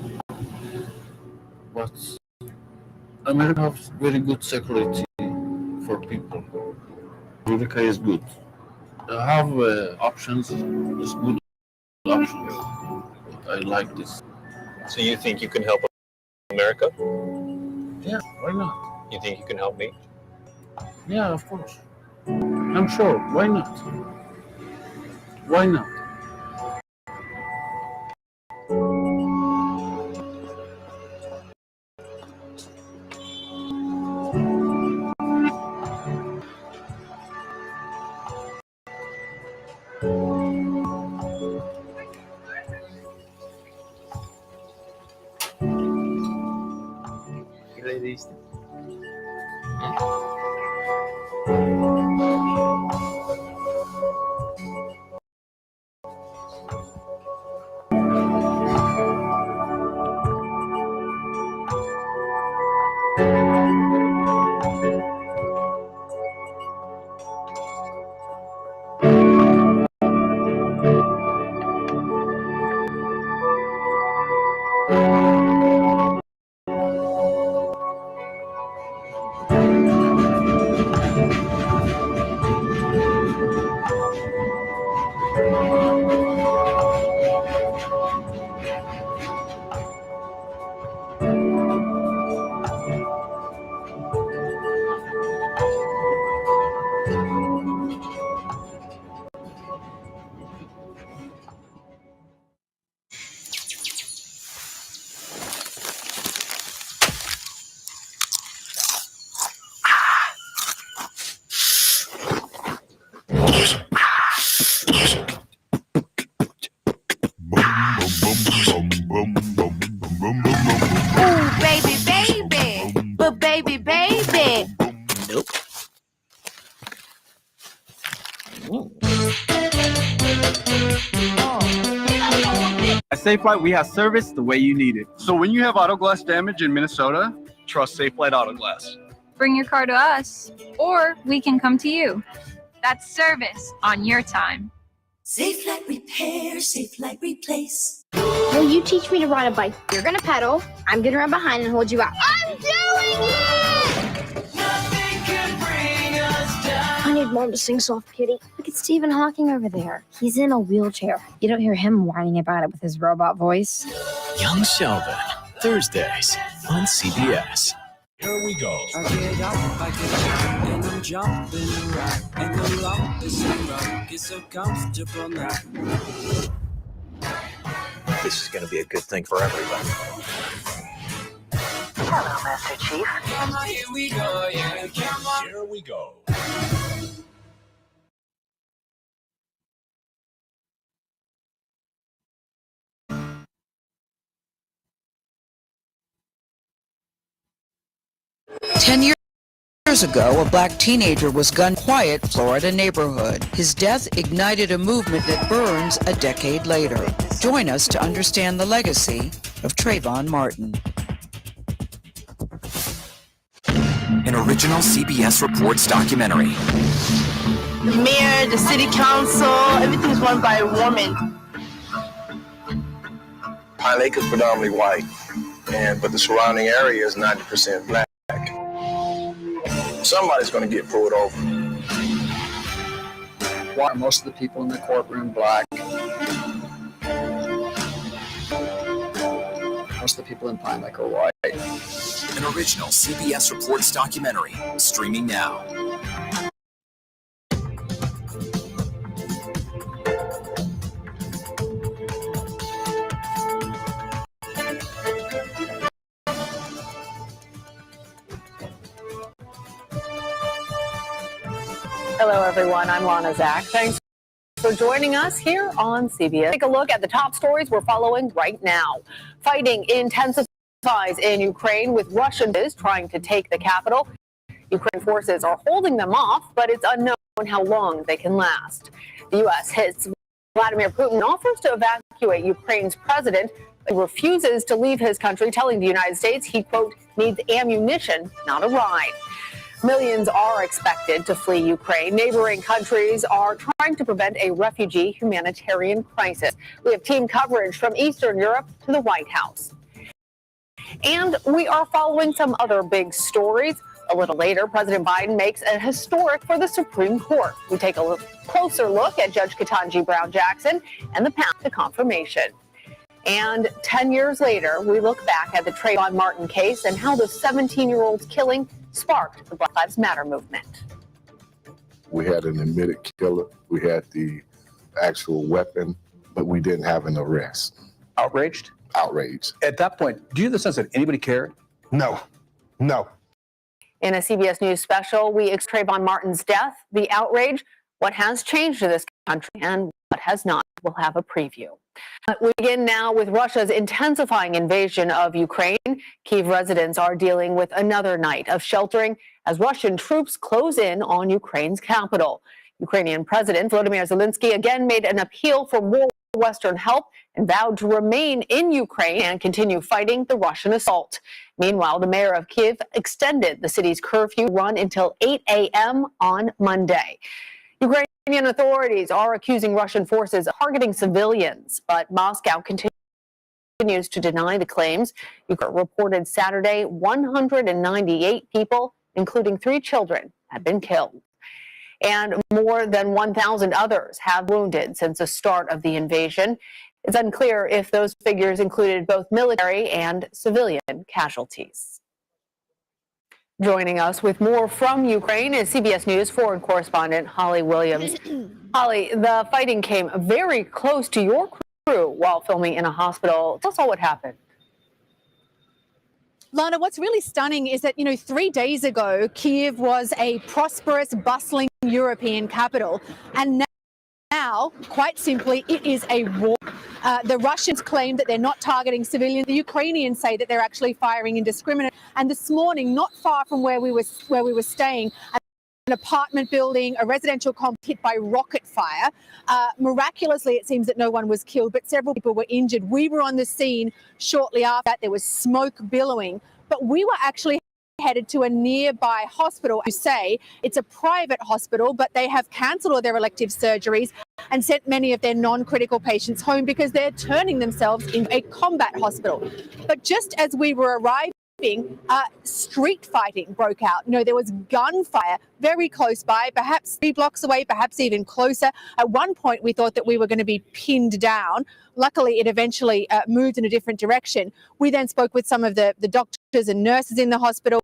But America has very good security for people. America is good. They have options. It's good options. I like this. So you think you can help America? Yeah, why not? You think you can help me? Yeah, of course. I'm sure. Why not? Why not? ¿Qué le diste? Ooh, baby, baby. But baby, baby. Nope. At Safelight, we have service the way you need it. So when you have auto glass damage in Minnesota, trust Safelight Auto Glass. Bring your car to us, or we can come to you. That's service on your time. Safe Light Repair, Safe Light Replace. Will you teach me to ride a bike? You're gonna pedal, I'm gonna run behind and hold you out. I'm doing it! Nothing can bring us down. I need Mom to sing Soft Kitty. Look at Stephen Hawking over there. He's in a wheelchair. You don't hear him whining about it with his robot voice. Young Sheldon, Thursdays on CBS. Here we go. I get up, I get down, and I'm jumping around. And the lump is so rough, it's so comfortable now. This is going to be a good thing for everybody. Hello, Master Chief. Here we go, yeah, come on. Here we go. Ten years years ago, a black teenager was gunned in a quiet Florida neighborhood. His death ignited a movement that burns a decade later. Join us to understand the legacy of Trayvon Martin. An original CBS Reports documentary. The mayor, the city council, everything's run by a woman. Pine Lake is predominantly white, but the surrounding area is 90% black. Somebody's going to get pulled over. Why are most of the people in the courtroom black? Most of the people in Pine Lake are white. An original CBS Reports documentary, streaming now. Hello, everyone. I'm Lana Zach. Thanks for joining us here on CBS. Take a look at the top stories we're following right now. Fighting intensifies in Ukraine, with Russians trying to take the capital. Ukraine forces are holding them off, but it's unknown how long they can last. The U.S. hits Vladimir Putin, offers to evacuate Ukraine's president. He refuses to leave his country, telling the United States he, quote, needs ammunition, not a ride. Millions are expected to flee Ukraine. Neighboring countries are trying to prevent a refugee humanitarian crisis. We have team coverage from Eastern Europe to the White House. And we are following some other big stories. A little later, President Biden makes a historic for the Supreme Court. We take a closer look at Judge Ketanji Brown Jackson and the path to confirmation. And 10 years later, we look back at the Trayvon Martin case and how the 17-year-old's killing sparked the Black Lives Matter movement. We had an admitted killer. We had the actual weapon, but we didn't have an arrest. Outraged? Outraged. At that point, do you have the sense that anybody cared? No. In a CBS News special, we explore Trayvon Martin's death, the outrage, what has changed in this country, and what has not. We'll have a preview. We begin now with Russia's intensifying invasion of Ukraine. Kyiv residents are dealing with another night of sheltering as Russian troops close in on Ukraine's capital. Ukrainian President Volodymyr Zelensky again made an appeal for more Western help and vowed to remain in Ukraine and continue fighting the Russian assault. Meanwhile, the mayor of Kyiv extended the city's curfew run until 8 a.m. on Monday. Ukrainian authorities are accusing Russian forces of targeting civilians, but Moscow continues to deny the claims. Ukraine reported Saturday 198 people, including 3 children, have been killed. And more than 1,000 others have wounded since the start of the invasion. It's unclear if those figures included both military and civilian casualties. Joining us with more from Ukraine is CBS News foreign correspondent Holly Williams. Holly, the fighting came very close to your crew while filming in a hospital. Tell us all what happened. Lana, what's really stunning is that, 3 days ago, Kyiv was a prosperous, bustling European capital. And now, quite simply, it is a war. The Russians claim that they're not targeting civilians. The Ukrainians say that they're actually firing indiscriminately. And this morning, not far from where we were staying, an apartment building, a residential complex hit by rocket fire. Miraculously, it seems that no one was killed, but several people were injured. We were on the scene shortly after that. There was smoke billowing, but we were actually headed to a nearby hospital. You say it's a private hospital, but they have cancelled all their elective surgeries and sent many of their non-critical patients home because they're turning themselves into a combat hospital. But just as we were arriving, street fighting broke out. There was gunfire very close by, perhaps 3 blocks away, perhaps even closer. At one point, we thought that we were going to be pinned down. Luckily, it eventually moved in a different direction. We then spoke with some of the doctors and nurses in the hospital.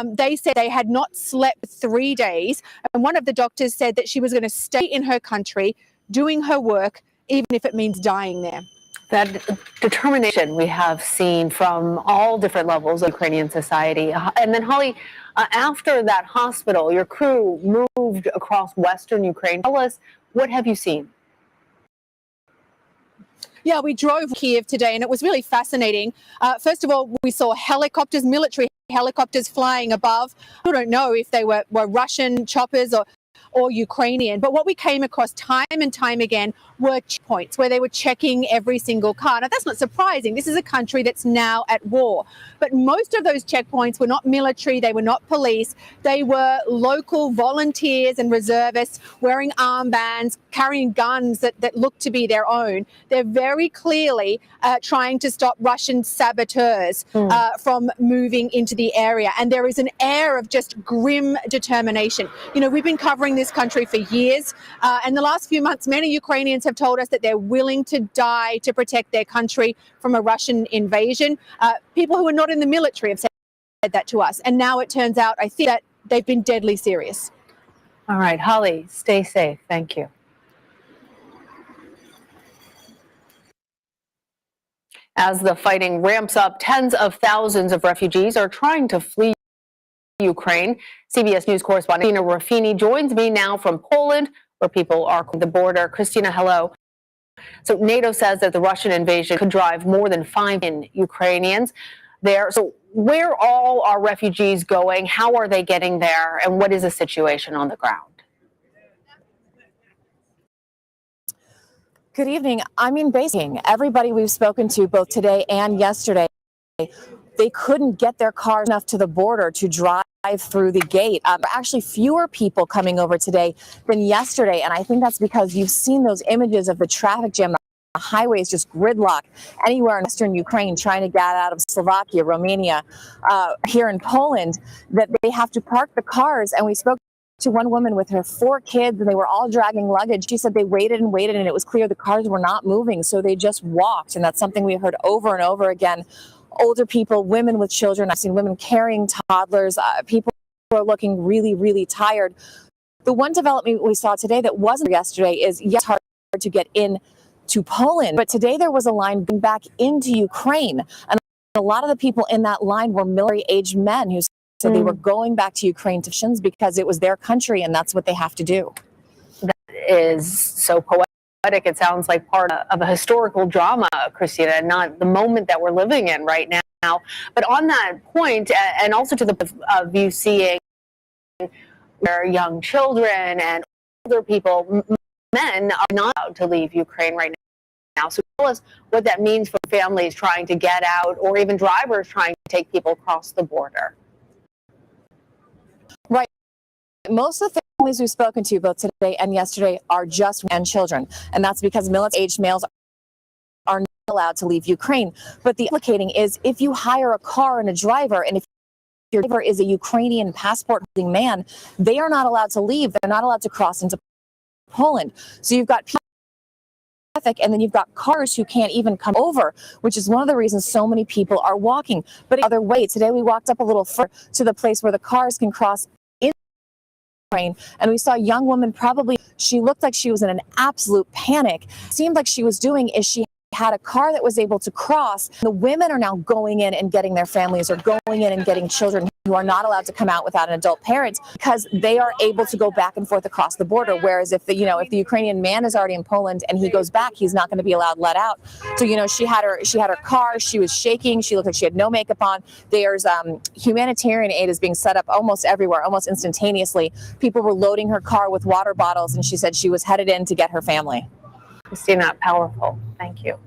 They said they had not slept for 3 days. And one of the doctors said that she was going to stay in her country, doing her work, even if it means dying there. That determination we have seen from all different levels of Ukrainian society. And then, Holly, after that hospital, your crew moved across Western Ukraine. Tell us, what have you seen? Yeah, we drove Kiev today and it was really fascinating. First of all, we saw helicopters, military helicopters flying above. We don't know if they were Russian choppers or Ukrainian, but what we came across time and time again were checkpoints where they were checking every single car. Now, that's not surprising. This is a country that's now at war. But most of those checkpoints were not military, they were not police. They were local volunteers and reservists wearing armbands, carrying guns that looked to be their own. They're very clearly trying to stop Russian saboteurs from moving into the area. And there is an air of just grim determination. You know, we've been covering this country for years. And the last few months, many Ukrainians have told us that they're willing to die to protect their country from a Russian invasion. People who are not in the military have said that to us. And now it turns out, I think, that they've been deadly serious. All right, Holly, stay safe. Thank you. As the fighting ramps up, tens of thousands of refugees are trying to flee Ukraine. CBS News correspondent Christina Ruffini joins me now from Poland, where people are at the border. Christina, hello. So NATO says that the Russian invasion could drive more than 5 million Ukrainians there. So where all are refugees going? How are they getting there? And what is the situation on the ground? Good evening. I'm in Beijing. Everybody we've spoken to both today and yesterday, they couldn't get their cars enough to the border to drive through the gate. Actually, fewer people coming over today than yesterday. And I think that's because you've seen those images of the traffic jam. The highways just gridlock anywhere in western Ukraine trying to get out of Slovakia, Romania, here in Poland, that they have to park the cars. And we spoke to one woman with her 4 kids and they were all dragging luggage. She said they waited and waited and it was clear the cars were not moving. So they just walked. And that's something we heard over and over again. Older people, women with children. I've seen women carrying toddlers. People who are looking really, really tired. The one development we saw today that wasn't yesterday is, yes, it's hard to get in to Poland, but today there was a line going back into Ukraine. And a lot of the people in that line were military-aged men who said they were going back to Ukraine because it was their country and that's what they have to do. That is so poetic. It sounds like part of a historical drama, Christina, not the moment that we're living in right now. But on that point, and also to the of you seeing where young children and older people, men are not allowed to leave Ukraine right now. So tell us what that means for families trying to get out or even drivers trying to take people across the border. Right. Most of the families we've spoken to both today and yesterday are just women and children. And that's because military-aged males are not allowed to leave Ukraine. But the implicating is if you hire a car and a driver, and if your driver is a Ukrainian passport-holding man, they are not allowed to leave. They're not allowed to cross into Poland. So you've got people and then you've got cars who can't even come over, which is one of the reasons so many people are walking. But the other way, today we walked up a little further to the place where the cars can cross in Ukraine, and we saw a young woman, she looked like she was in an absolute panic. Seemed like she was doing is she had a car that was able to cross. The women are now going in and getting their families or going in and getting children who are not allowed to come out without an adult parent because they are able to go back and forth across the border. Whereas if the Ukrainian man is already in Poland and he goes back, he's not going to be allowed let out. So, she had her car, she was shaking, she looked like she had no makeup on. There's humanitarian aid is being set up almost everywhere, almost instantaneously. People were loading her car with water bottles and she said she was headed in to get her family. Christina, powerful. Thank you.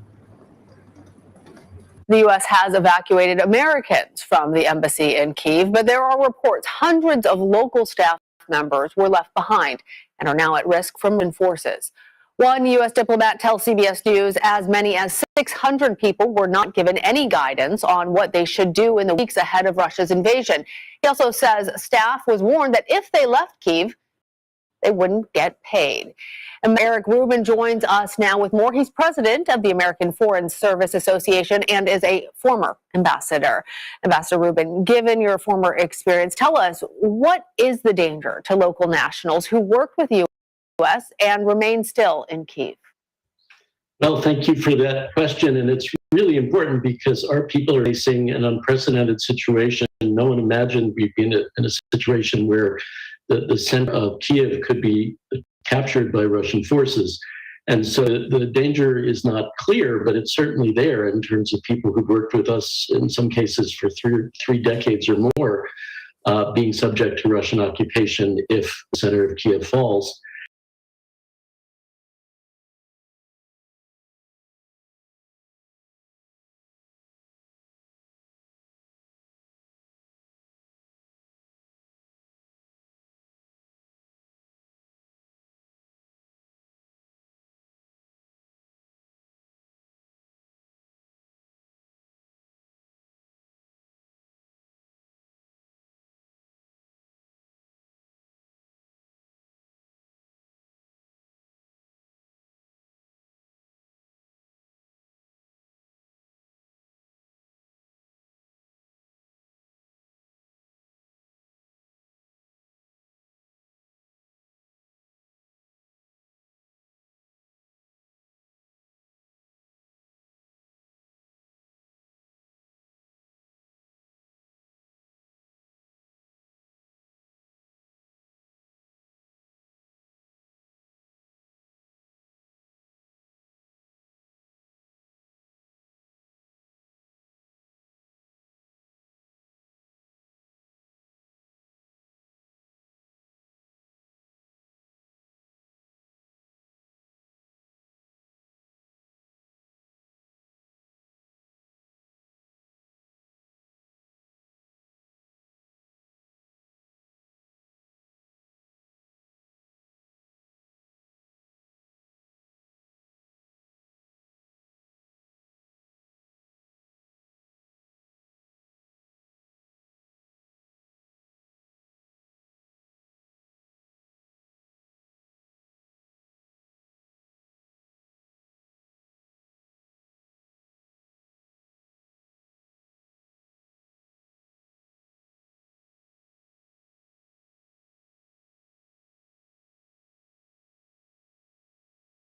The U.S. has evacuated Americans from the embassy in Kyiv, but there are reports hundreds of local staff members were left behind and are now at risk from forces. One U.S. diplomat tells CBS News as many as 600 people were not given any guidance on what they should do in the weeks ahead of Russia's invasion. He also says staff was warned that if they left Kyiv, they wouldn't get paid. And Eric Rubin joins us now with more. He's president of the American Foreign Service Association and is a former ambassador. Ambassador Rubin, given your former experience, tell us, what is the danger to local nationals who worked with U.S. and remain still in Kyiv? Well, thank you for that question. And it's really important because our people are facing an unprecedented situation. No one imagined we'd be in a situation where the center of Kyiv could be captured by Russian forces. And so the danger is not clear, but it's certainly there in terms of people who've worked with us, in some cases for three decades or more, being subject to Russian occupation if the center of Kiev falls.